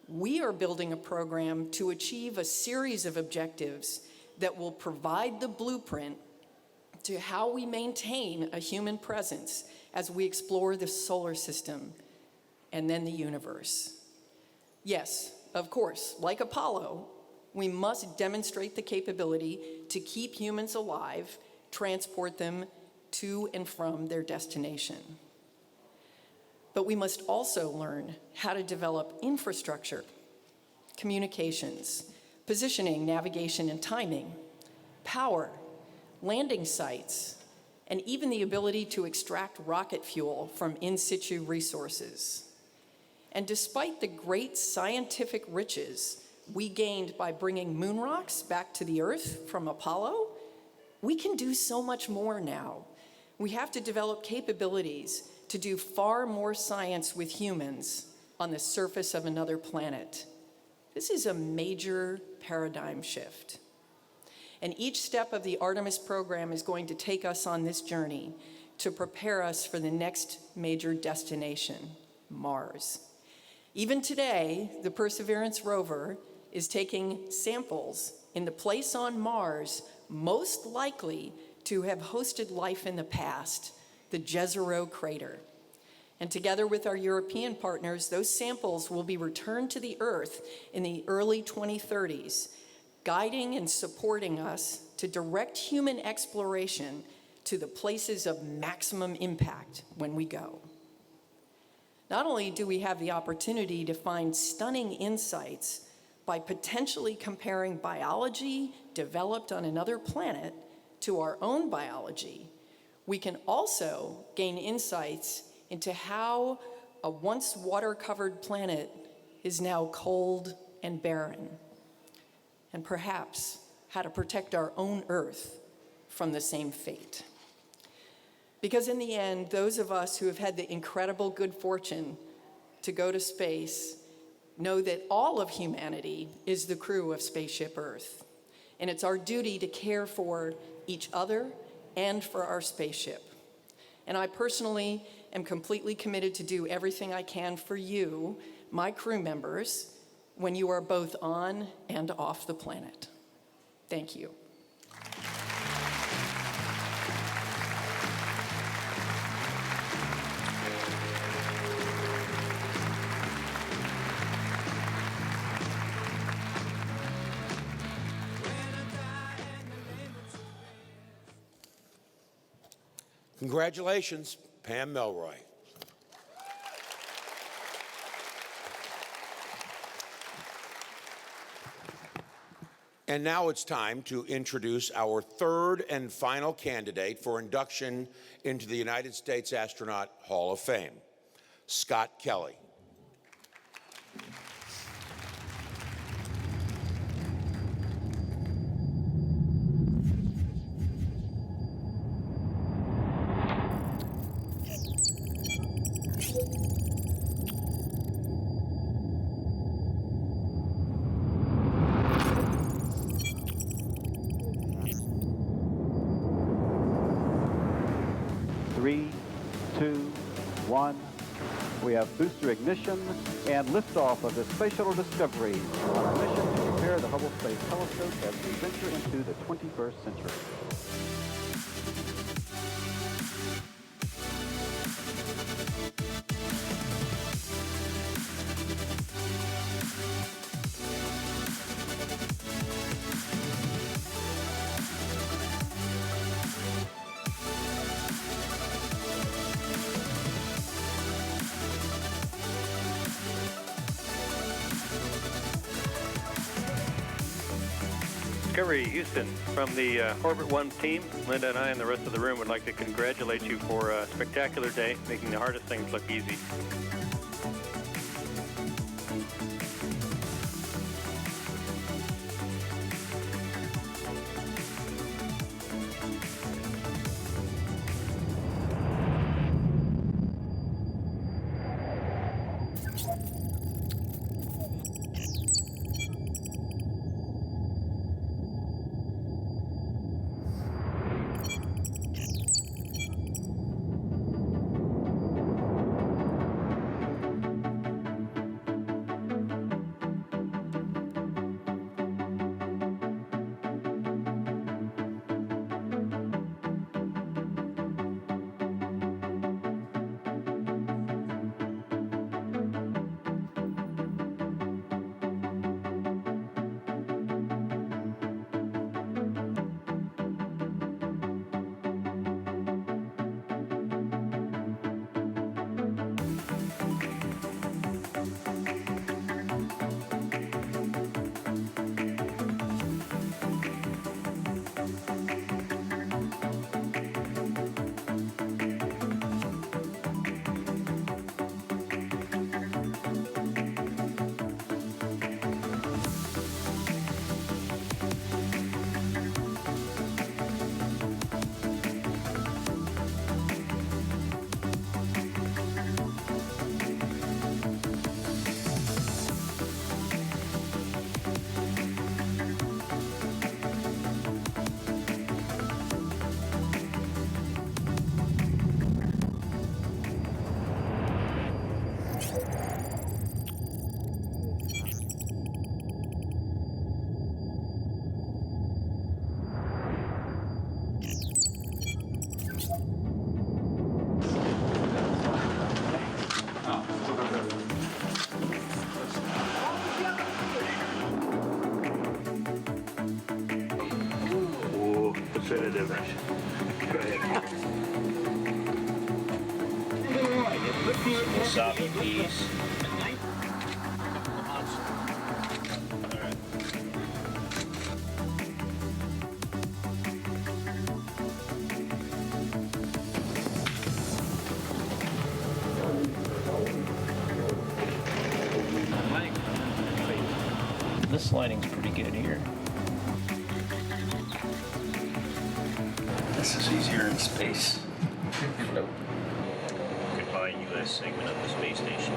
S20: we are building a program to achieve a series of objectives that will provide the blueprint to how we maintain a human presence as we explore the solar system and then the universe. Yes, of course, like Apollo, we must demonstrate the capability to keep humans alive, transport them to and from their destination. But we must also learn how to develop infrastructure, communications, positioning, navigation, and timing, power, landing sites, and even the ability to extract rocket fuel from in situ resources. And despite the great scientific riches we gained by bringing moon rocks back to the Earth from Apollo, we can do so much more now. We have to develop capabilities to do far more science with humans on the surface of another planet. This is a major paradigm shift. And each step of the Artemis program is going to take us on this journey to prepare us for the next major destination, Mars. Even today, the Perseverance rover is taking samples in the place on Mars most likely to have hosted life in the past, the Jezero crater. And together with our European partners, those samples will be returned to the Earth in the early 2030s, guiding and supporting us to direct human exploration to the places of maximum impact when we go. Not only do we have the opportunity to find stunning insights by potentially comparing biology developed on another planet to our own biology, we can also gain insights into how a once water-covered planet is now cold and barren, and perhaps how to protect our own Earth from the same fate. Because in the end, those of us who have had the incredible good fortune to go to space know that all of humanity is the crew of Spaceship Earth, and it's our duty to care for each other and for our spaceship. And I personally am completely committed to do everything I can for you, my crew members, when you are both on and off the planet. Thank you.
S3: Congratulations, Pam Melroy. And now it's time to introduce our third and final candidate for induction into the United States Astronaut Hall of Fame, Scott Kelly.
S21: Three, two, one,
S13: We have booster ignition and liftoff of the Space Shuttle Discovery on our mission to prepare the Hubble Space Telescope as we venture into the 21st century.
S21: Discovery Houston, from the Orbit 1 team, Linda and I and the rest of the room would like to congratulate you for a spectacular day, making the hardest things look easy. Wasabi peas. This lighting's pretty good here.
S22: This is easier in space.
S21: Goodbye, U.S. segment of the space station.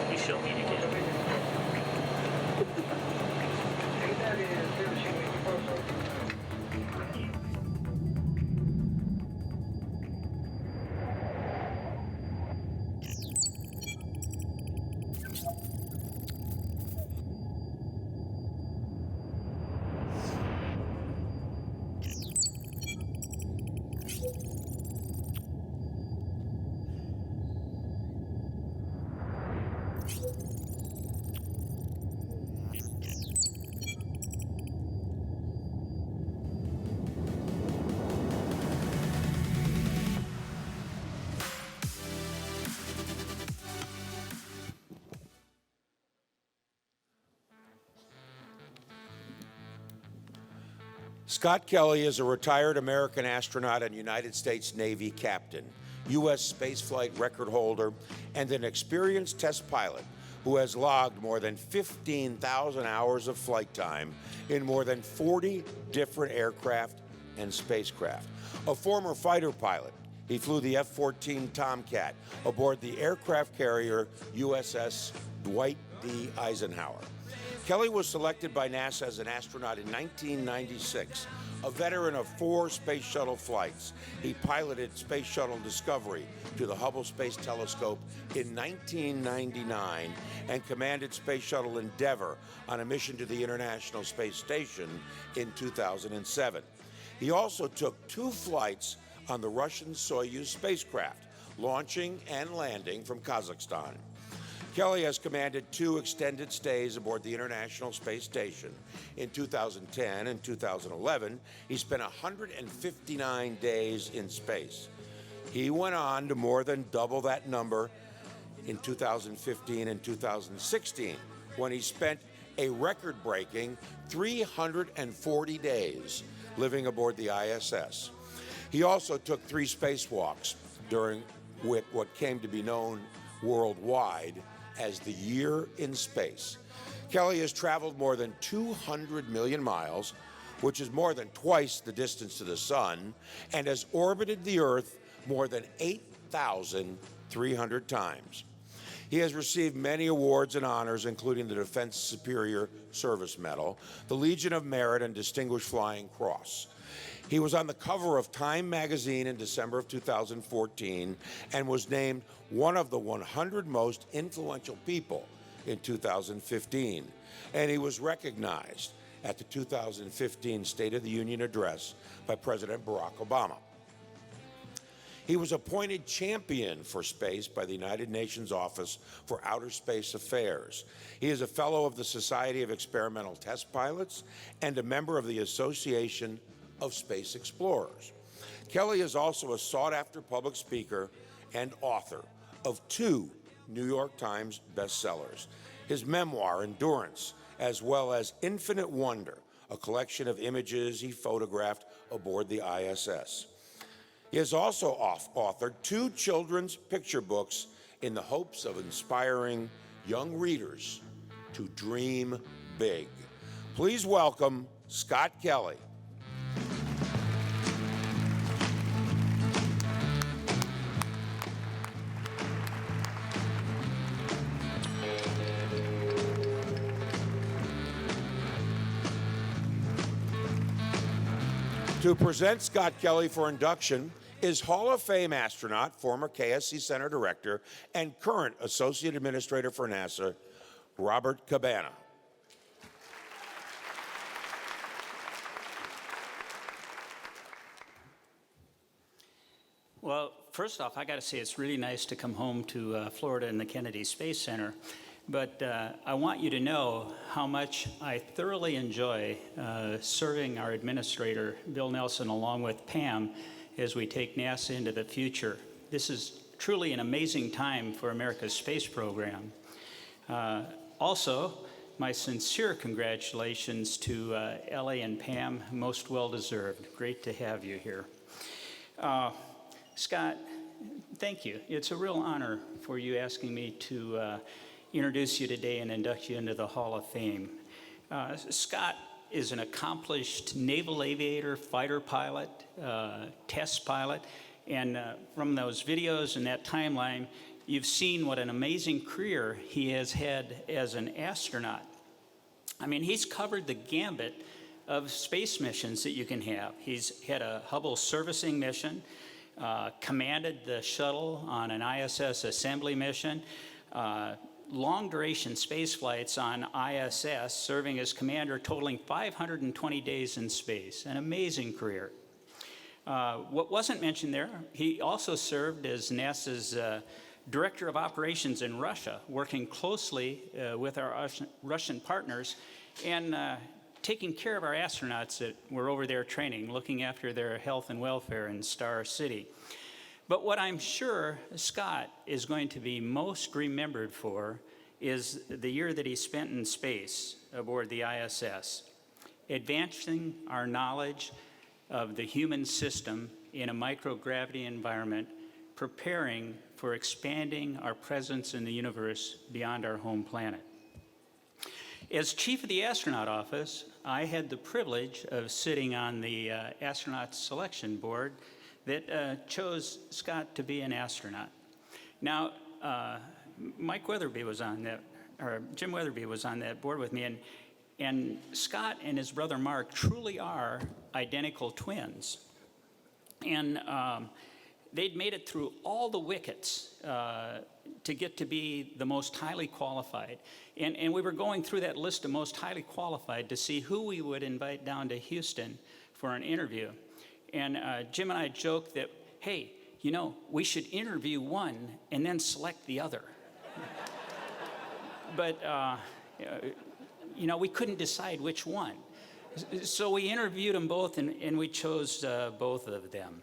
S21: We shall meet again.
S3: Scott Kelly is a retired American astronaut and United States Navy captain, U.S. spaceflight record holder, and an experienced test pilot who has logged more than 15,000 hours of flight time in more than 40 different aircraft and spacecraft. A former fighter pilot, he flew the F-14 Tomcat aboard the aircraft carrier USS Dwight D. Eisenhower. Kelly was selected by NASA as an astronaut in 1996 A veteran of 4 space shuttle flights, he piloted Space Shuttle Discovery to the Hubble Space Telescope in 1999 and commanded Space Shuttle Endeavour on a mission to the International Space Station in 2007. He also took 2 flights on the Russian Soyuz spacecraft, launching and landing from Kazakhstan. Kelly has commanded 2 extended stays aboard the International Space Station. In 2010 and 2011, he spent 159 days in space. He went on to more than double that number in 2015 and 2016, when he spent a record-breaking 340 days living aboard the ISS. He also took 3 spacewalks during what came to be known worldwide as the Year in Space. Kelly has traveled more than 200 million miles, which is more than twice the distance to the sun, and has orbited the Earth more than 8,300 times. He has received many awards and honors, including the Defense Superior Service Medal, the Legion of Merit, and Distinguished Flying Cross. He was on the cover of Time magazine in December of 2014 and was named one of the 100 most influential people in 2015. And he was recognized at the 2015 State of the Union address by President Barack Obama. He was appointed champion for space by the United Nations Office for Outer Space Affairs. He is a fellow of the Society of Experimental Test Pilots and a member of the Association of Space Explorers. Kelly is also a sought-after public speaker and author of 2 New York Times bestsellers, his memoir, Endurance, as well as Infinite Wonder, a collection of images he photographed aboard the ISS. He has also authored 2 children's picture books in the hopes of inspiring young readers to dream big. Please welcome Scott Kelly. To present Scott Kelly for induction is Hall of Fame astronaut, former KSC Center Director, and current Associate Administrator for NASA, Robert Cabana.
S2: Well, first off, I got to say it's really nice to come home to Florida and the Kennedy Space Center. But I want you to know how much I thoroughly enjoy serving our administrator, Bill Nelson, along with Pam, as we take NASA into the future. This is truly an amazing time for America's space program. Also, my sincere congratulations to Ellie and Pam, most well-deserved. Great to have you here. Scott, thank you. It's a real honor for you asking me to introduce you today and induct you into the Hall of Fame. Scott is an accomplished naval aviator, fighter pilot, test pilot, and from those videos and that timeline, you've seen what an amazing career he has had as an astronaut. I mean, he's covered the gambit of space missions that you can have. He's had a Hubble servicing mission, commanded the shuttle on an ISS assembly mission, long-duration space flights on ISS, serving as commander, totaling 520 days in space. An amazing career. What wasn't mentioned there, he also served as NASA's Director of Operations in Russia, working closely with our Russian partners and taking care of our astronauts that were over there training, looking after their health and welfare in Star City. But what I'm sure Scott is going to be most remembered for is the year that he spent in space aboard the ISS, advancing our knowledge of the human system in a microgravity environment, preparing for expanding our presence in the universe beyond our home planet. As chief of the astronaut office, I had the privilege of sitting on the astronaut selection board that chose Scott to be an astronaut. Now, Mike Weatherby was on that, or Jim Weatherby was on that board with me, and Scott and his brother Mark truly are identical twins. And they'd made it through all the wickets to get to be the most highly qualified. And we were going through that list of most highly qualified to see who we would invite down to Houston for an interview. And Jim and I joked that, hey, you know, we should interview one and then select the other. But, you know, we couldn't decide which one. So we interviewed them both, and we chose both of them.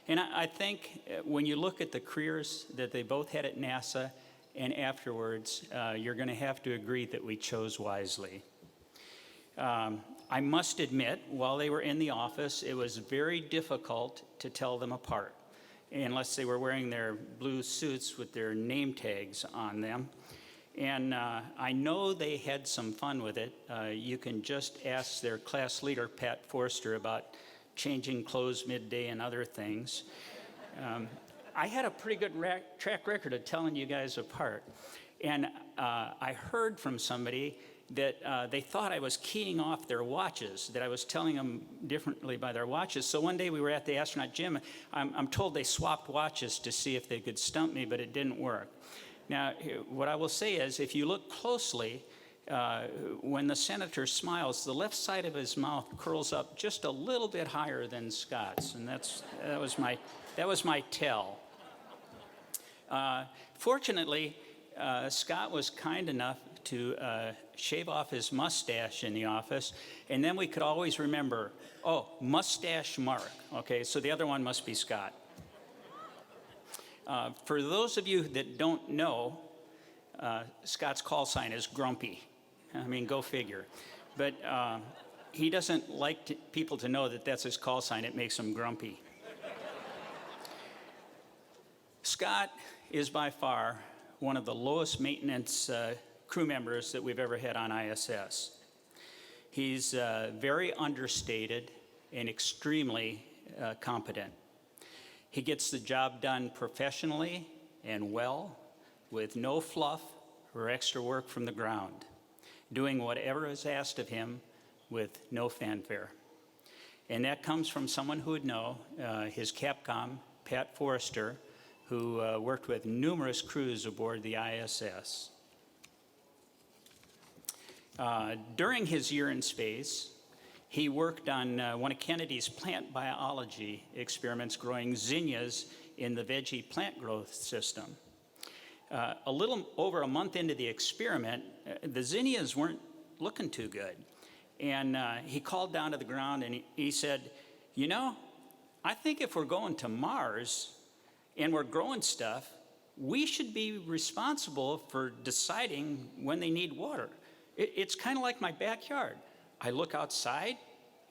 S2: And I think when you look at the careers that they both had at NASA and afterwards, you're going to have to agree that we chose wisely. I must admit, while they were in the office, it was very difficult to tell them apart, unless they were wearing their blue suits with their name tags on them. And I know they had some fun with it. You can just ask their class leader, Pat Forster, about changing clothes midday and other things. I had a pretty good track record of telling you guys apart. And I heard from somebody that they thought I was keying off their watches, that I was telling them differently by their watches. So one day we were at the astronaut gym. I'm told they swapped watches to see if they could stump me, but it didn't work. Now, what I will say is, if you look closely, when the senator smiles, the left side of his mouth curls up just a little bit higher than Scott's, and that was my tell. Fortunately, Scott was kind enough to shave off his mustache in the office, and then we could always remember, oh, mustache Mark. Okay, so the other one must be Scott. For those of you that don't know, Scott's call sign is Grumpy. I mean, go figure. But he doesn't like people to know that that's his call sign. It makes him grumpy. Scott is by far one of the lowest maintenance crew members that we've ever had on ISS. He's very understated and extremely competent. He gets the job done professionally and well, with no fluff or extra work from the ground, doing whatever is asked of him with no fanfare. And that comes from someone who would know, his Capcom, Pat Forrester, who worked with numerous crews aboard the ISS. During his year in space, he worked on one of Kennedy's plant biology experiments growing zinnias in the veggie plant growth system. A little over a month into the experiment, the zinnias weren't looking too good. And he called down to the ground and he said, you know, I think if we're going to Mars and we're growing stuff, we should be responsible for deciding when they need water. It's kind of like my backyard. I look outside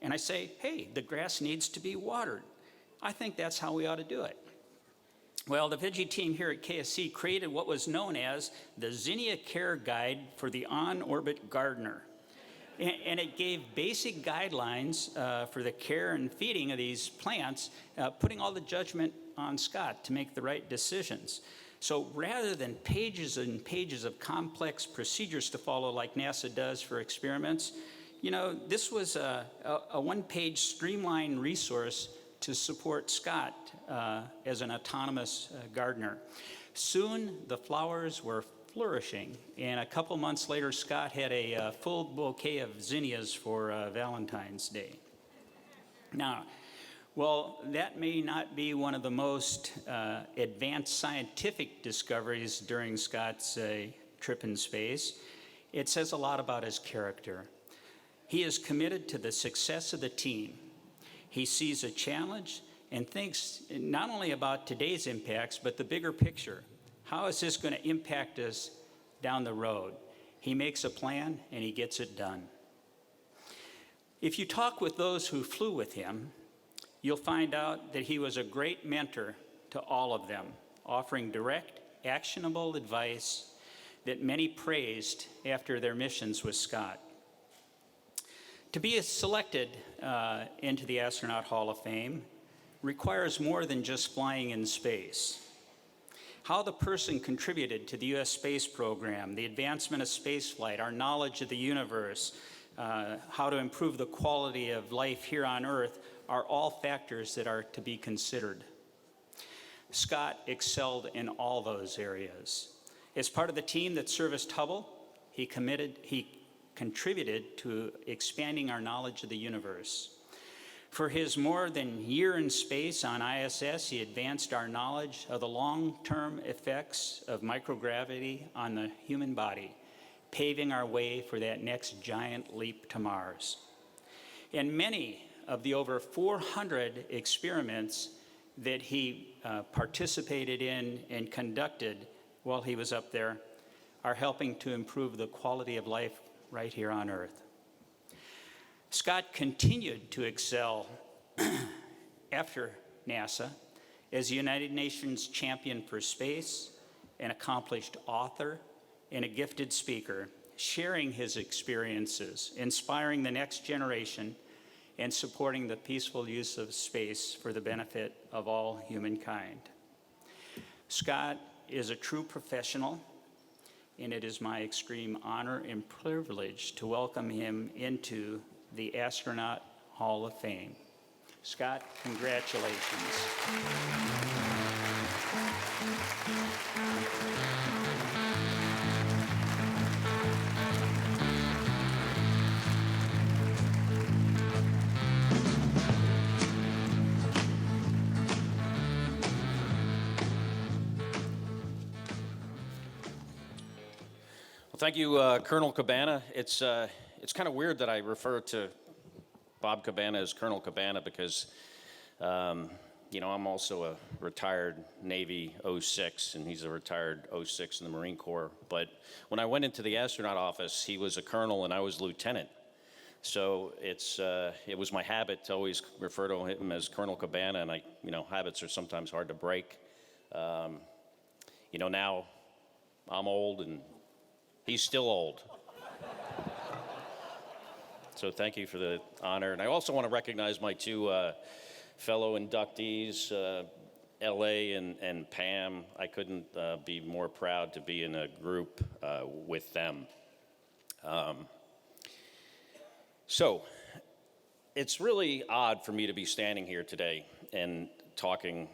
S2: and I say, hey, the grass needs to be watered. I think that's how we ought to do it. Well, the Veggie team here at KSC created what was known as the Zinnia Care Guide for the On-Orbit Gardener. And it gave basic guidelines for the care and feeding of these plants, putting all the judgment on Scott to make the right decisions. So rather than pages and pages of complex procedures to follow like NASA does for experiments, you know, this was a one-page streamlined resource to support Scott as an autonomous gardener. Soon, the flowers were flourishing, and a couple months later, Scott had a full bouquet of zinnias for Valentine's Day. Now, well, that may not be one of the most advanced scientific discoveries during Scott's trip in space. It says a lot about his character. He is committed to the success of the team. He sees a challenge and thinks not only about today's impacts, but the bigger picture. How is this going to impact us down the road? He makes a plan and he gets it done. If you talk with those who flew with him, you'll find out that he was a great mentor to all of them, offering direct, actionable advice that many praised after their missions with Scott. To be selected into the Astronaut Hall of Fame requires more than just flying in space. How the person contributed to the U.S. space program, the advancement of spaceflight, our knowledge of the universe, how to improve the quality of life here on Earth are all factors that are to be considered. Scott excelled in all those areas. As part of the team that serviced Hubble, he contributed to expanding our knowledge of the universe. For his more than year in space on ISS, he advanced our knowledge of the long-term effects of microgravity on the human body, paving our way for that next giant leap to Mars. And many of the over 400 experiments that he participated in and conducted while he was up there are helping to improve the quality of life right here on Earth. Scott continued to excel after NASA as the United Nations champion for space, an accomplished author, and a gifted speaker, sharing his experiences, inspiring the next generation, and supporting the peaceful use of space for the benefit of all humankind. Scott is a true professional, and it is my extreme honor and privilege to welcome him into the Astronaut Hall of Fame. Scott, congratulations.
S1: Thank you, Colonel Cabana. It's kind of weird that I refer to Bob Cabana as Colonel Cabana because, you know, I'm also a retired Navy 06, and he's a retired 06 in the Marine Corps. But when I went into the astronaut office, he was a colonel and I was lieutenant. So it was my habit to always refer to him as Colonel Cabana, and habits are sometimes hard to break. Now I'm old and he's still old. So thank you for the honor. And I also want to recognize my two fellow inductees, L.A. and Pam. I couldn't be more proud to be in a group with them. So it's really odd for me to be standing here today and talking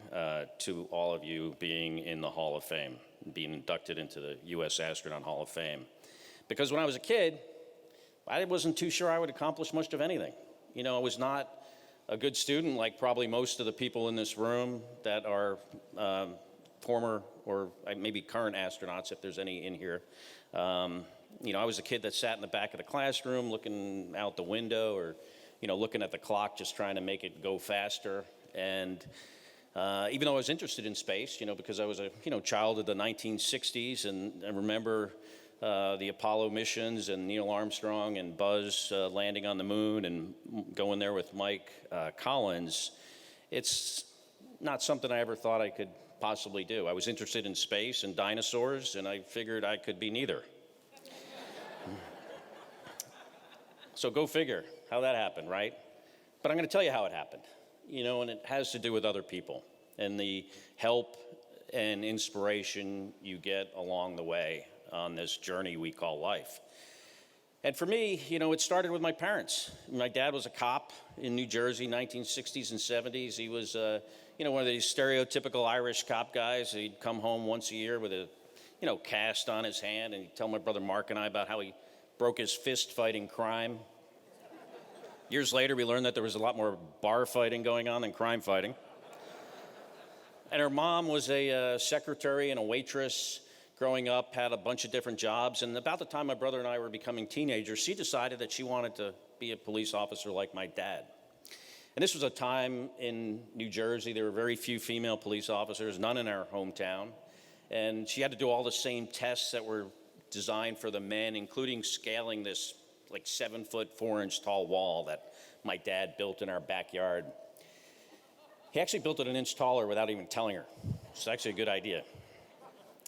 S1: to all of you being in the Hall of Fame, being inducted into the U.S. Astronaut Hall of Fame. Because when I was a kid, I wasn't too sure I would accomplish much of anything. I was not a good student like probably most of the people in this room that are former or maybe current astronauts, if there's any in here. I was a kid that sat in the back of the classroom looking out the window or, looking at the clock, just trying to make it go faster. And even though I was interested in space, because I was a, child of the 1960s and I remember the Apollo missions and Neil Armstrong and Buzz landing on the moon and going there with Mike Collins, it's not something I ever thought I could possibly do. I was interested in space and dinosaurs, and I figured I could be neither. So go figure how that happened, right? But I'm going to tell you how it happened, and it has to do with other people and the help and inspiration you get along the way on this journey we call life. And for me, it started with my parents. My dad was a cop in New Jersey, 1960s and 70s. He was, one of these stereotypical Irish cop guys. He'd come home once a year with a, cast on his hand, and he'd tell my brother Mark and I about how he broke his fist fighting crime. Years later, we learned that there was a lot more bar fighting going on than crime fighting. And her mom was a secretary and a waitress. Growing up, had a bunch of different jobs, and about the time my brother and I were becoming teenagers, she decided that she wanted to be a police officer like my dad. And this was a time in New Jersey, there were very few female police officers, none in our hometown, and she had to do all the same tests that were designed for the men, including scaling this like 7-foot, 4-inch tall wall that my dad built in our backyard. He actually built it an inch taller without even telling her. It's actually a good idea.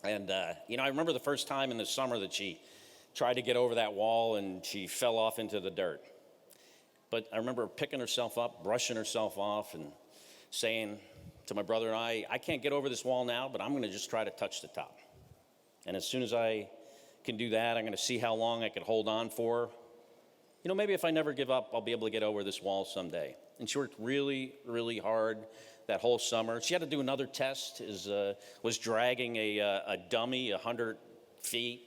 S1: And, I remember the first time in the summer that she tried to get over that wall and she fell off into the dirt. But I remember her picking herself up, brushing herself off, and saying to my brother and I can't get over this wall now, but I'm going to just try to touch the top. And as soon as I can do that, I'm going to see how long I can hold on for. you know, maybe if I never give up, I'll be able to get over this wall someday. And she worked really, really hard that whole summer. She had to do another test, was dragging a dummy 100 feet.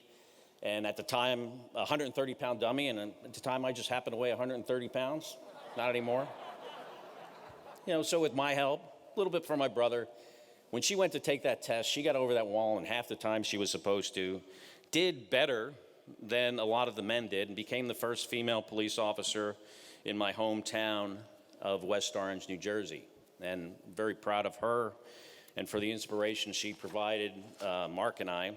S1: And at the time, a 130-pound dummy, and at the time I just happened to weigh 130 pounds. Not anymore. You know, so with my help, a little bit from my brother, when she went to take that test, she got over that wall in half the time she was supposed to, did better than a lot of the men did, and became the first female police officer in my hometown of West Orange, New Jersey. And very proud of her and for the inspiration she provided Mark and I.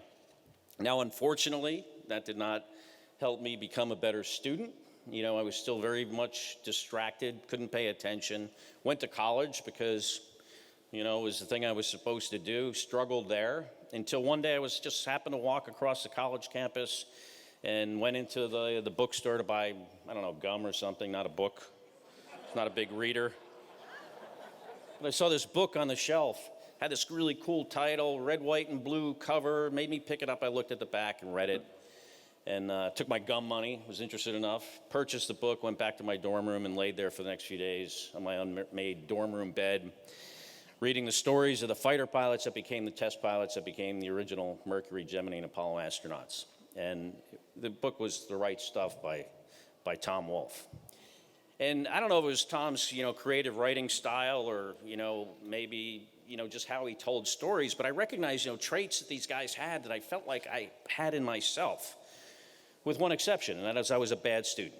S1: Now, unfortunately, that did not help me become a better student. You know, I was still very much distracted, couldn't pay attention. Went to college because, you know, it was the thing I was supposed to do, struggled there, until one day I was just happened to walk across the college campus and went into the bookstore to buy, I don't know, gum or something, not a book. Not a big reader. But I saw this book on the shelf, had this really cool title, red, white, and blue cover, made me pick it up. I looked at the back and read it, and took my gum money, was interested enough, purchased the book, went back to my dorm room, and laid there for the next few days on my unmade dorm room bed, reading the stories of the fighter pilots that became the test pilots that became the original Mercury, Gemini, and Apollo astronauts. And the book was The Right Stuff by Tom Wolfe. And I don't know if it was Tom's, you know, creative writing style or, you know, maybe, you know, just how he told stories, but I recognized, you know, traits that these guys had that I felt like I had in myself, with one exception, and that is I was a bad student.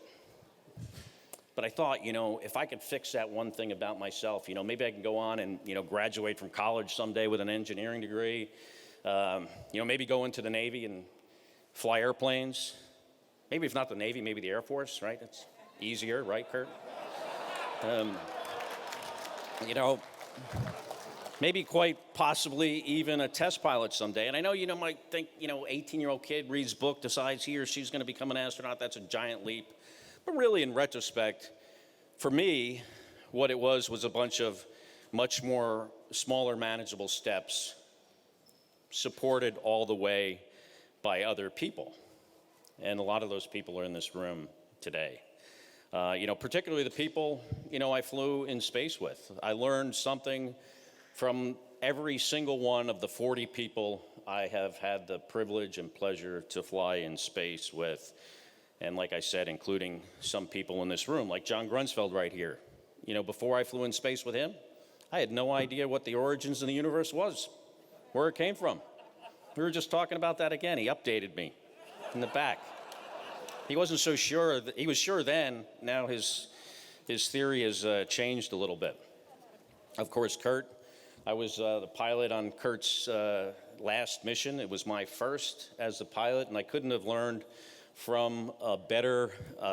S1: But I thought, you know, if I could fix that one thing about myself, you know, maybe I can go on and, you know, graduate from college someday with an engineering degree, you know, maybe go into the Navy and fly airplanes. Maybe if not the Navy, maybe the Air Force, right? It's easier, right, Kurt? You know, maybe quite possibly even a test pilot someday. And I know, you know, might think, you know, 18-year-old kid reads book, decides he or she's going to become an astronaut. That's a giant leap. But really, in retrospect, for me, what it was a bunch of much more smaller, manageable steps supported all the way by other people. And a lot of those people are in this room today. You know, particularly the people, you know, I flew in space with. I learned something from every single one of the 40 people I have had the privilege and pleasure to fly in space with. And like I said, including some people in this room, like John Grunsfeld right here. You know, before I flew in space with him, I had no idea what the origins of the universe was, where it came from. We were just talking about that again. He updated me in the back. He wasn't so sure. He was sure then. Now his theory has changed a little bit. Of course, Kurt, I was the pilot on Kurt's last mission. It was my first as the pilot, and I couldn't have learned from a better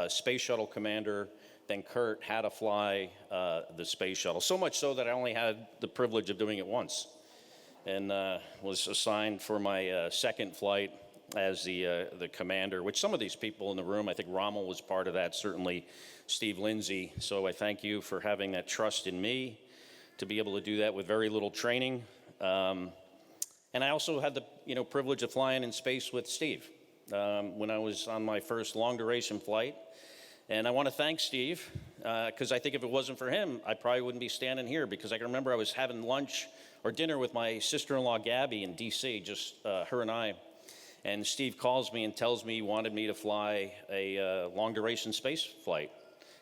S1: space shuttle commander than Kurt how to fly the space shuttle. So much so that I only had the privilege of doing it once, and was assigned for my second flight as the commander, which some of these people in the room, I think Rommel was part of that, certainly Steve Lindsay. So I thank you for having that trust in me to be able to do that with very little training. And I also had the privilege of flying in space with Steve when I was on my first long duration flight. And I want to thank Steve, because I think if it wasn't for him, I probably wouldn't be standing here, because I can remember I was having lunch or dinner with my sister-in-law, Gabby, in D.C., just her and I. And Steve calls me and tells me he wanted me to fly a long-duration space flight.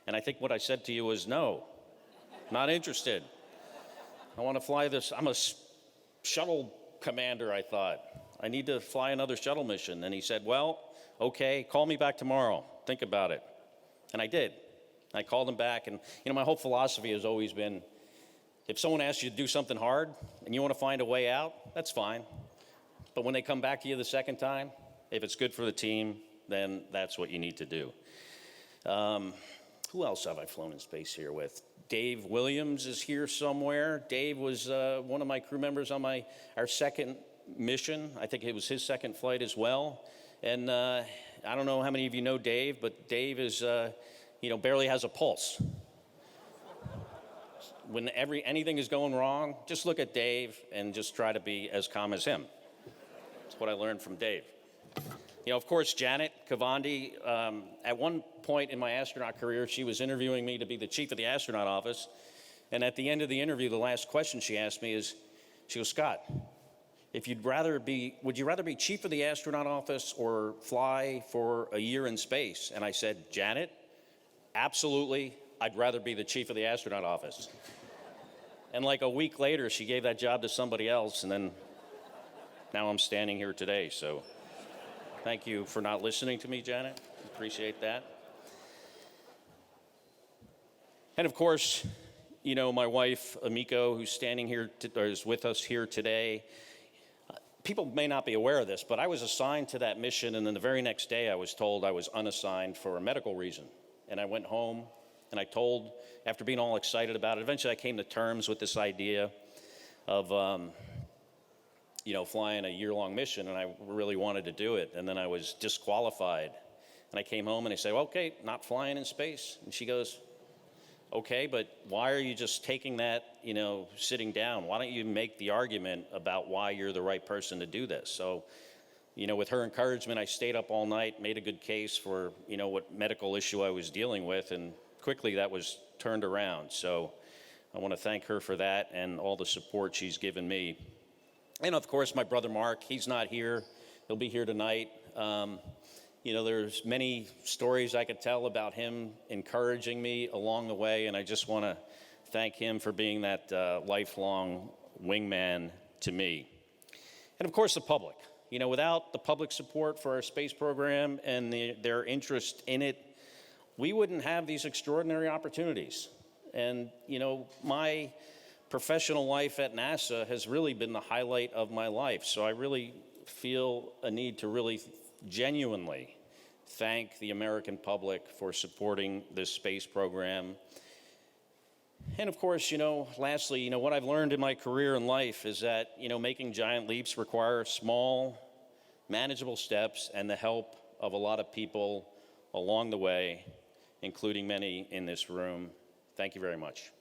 S1: And I think what I said to you was, no, not interested. I want to fly this. I'm a shuttle commander, I thought. I need to fly another shuttle mission. And he said, well, okay, call me back tomorrow. Think about it. And I did. I called him back. And, my whole philosophy has always been, if someone asks you to do something hard and you want to find a way out, that's fine. But when they come back to you the second time, if it's good for the team, then that's what you need to do. Who else have I flown in space here with? Dave Williams is here somewhere. Dave was one of my crew members on our second mission. I think it was his second flight as well. And I don't know how many of you know Dave, but Dave is, barely has a pulse. When anything is going wrong, just look at Dave and just try to be as calm as him. That's what I learned from Dave. You know, of course, Janet Kavandi, at one point in my astronaut career, she was interviewing me to be the chief of the astronaut office. And at the end of the interview, the last question she asked me is, she goes, Scott, would you rather be chief of the astronaut office or fly for a year in space? And I said, Janet, absolutely, I'd rather be the chief of the astronaut office. And like a week later, she gave that job to somebody else, and then now I'm standing here today. So thank you for not listening to me, Janet. Appreciate that. And of course, you know, my wife, Amiko, who's standing here, or is with us here today. People may not be aware of this, but I was assigned to that mission, and then the very next day I was told I was unassigned for a medical reason. And I went home, and I told, after being all excited about it, eventually I came to terms with this idea of, you know, flying a year-long mission, and I really wanted to do it. And then I was disqualified. And I came home, and I said, well, okay, not flying in space. And she goes, okay, but why are you just taking that, you know, sitting down? Why don't you make the argument about why you're the right person to do this? So, you know, with her encouragement, I stayed up all night, made a good case for, you know, what medical issue I was dealing with, and quickly that was turned around. So I want to thank her for that and all the support she's given me. And of course, my brother Mark, he's not here. He'll be here tonight. You know, there's many stories I could tell about him encouraging me along the way, and I just want to thank him for being that lifelong wingman to me. And of course, the public. You know, without the public support for our space program and their interest in it, we wouldn't have these extraordinary opportunities. And, you know, my professional life at NASA has really been the highlight of my life. So I really feel a need to really genuinely thank the American public for supporting this space program. And of course, you know, lastly, you know, what I've learned in my career and life is that, you know, making giant leaps require small, manageable steps and the help of a lot of people along the way, including many in this room. Thank you very much.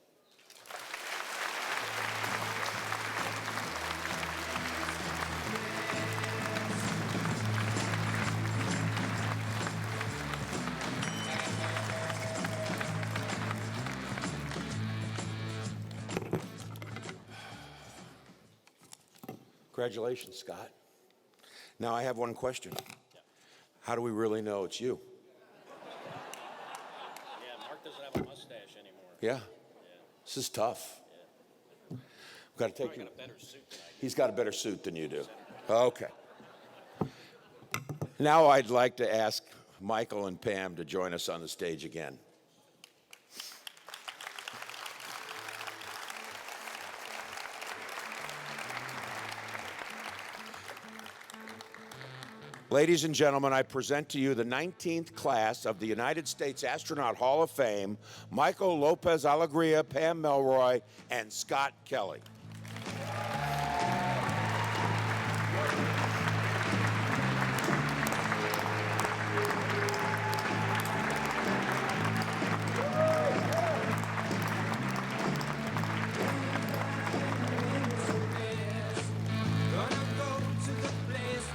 S3: Congratulations, Scott. Now I have one question. How do we really know it's you?
S1: Yeah, Mark doesn't have a mustache anymore.
S3: Yeah. This is tough. We've got to take you.
S1: Got a better suit than I do.
S3: He's got a better suit than you do. Okay. Now I'd like to ask Michael and Pam to join us on the stage again. Ladies and gentlemen, I present to you the 19th class of the United States Astronaut Hall of Fame, Michael Lopez Alegria, Pam Melroy, and Scott Kelly.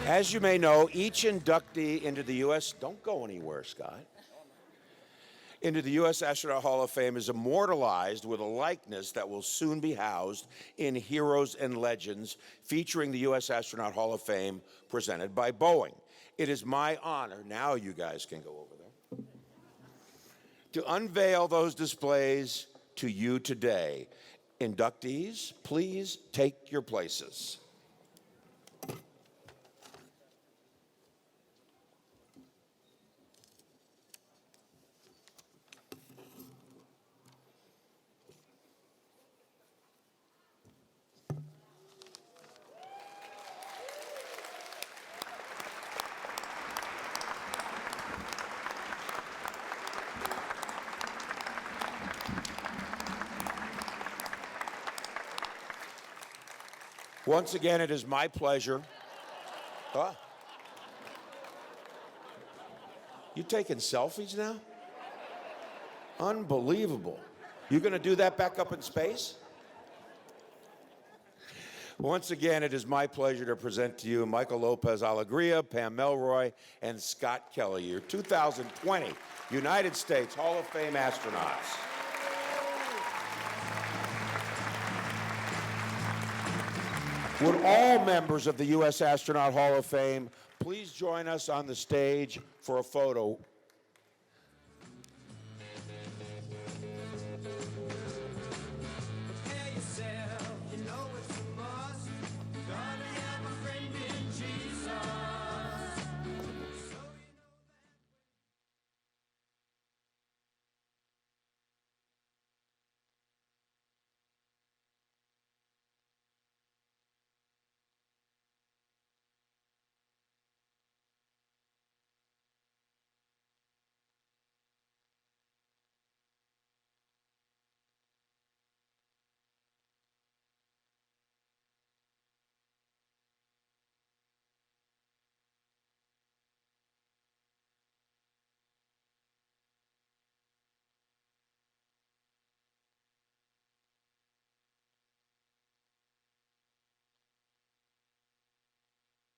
S3: As you may know, each inductee into the U.S. Don't go anywhere, Scott. Into the U.S. Astronaut Hall of Fame is immortalized with a likeness that will soon be housed in Heroes and Legends, featuring the U.S. Astronaut Hall of Fame presented by Boeing. It is my honor, now you guys can go over there, to unveil those displays to you today. Inductees, please take your places. Once again, it is my pleasure. You taking selfies now? Unbelievable. You going to do that back up in space? Once again, it is my pleasure to present to you Michael Lopez Alegria, Pam Melroy, and Scott Kelly, your 2020 United States Hall of Fame astronauts. Would all members of the U.S. Astronaut Hall of Fame please join us on the stage for a photo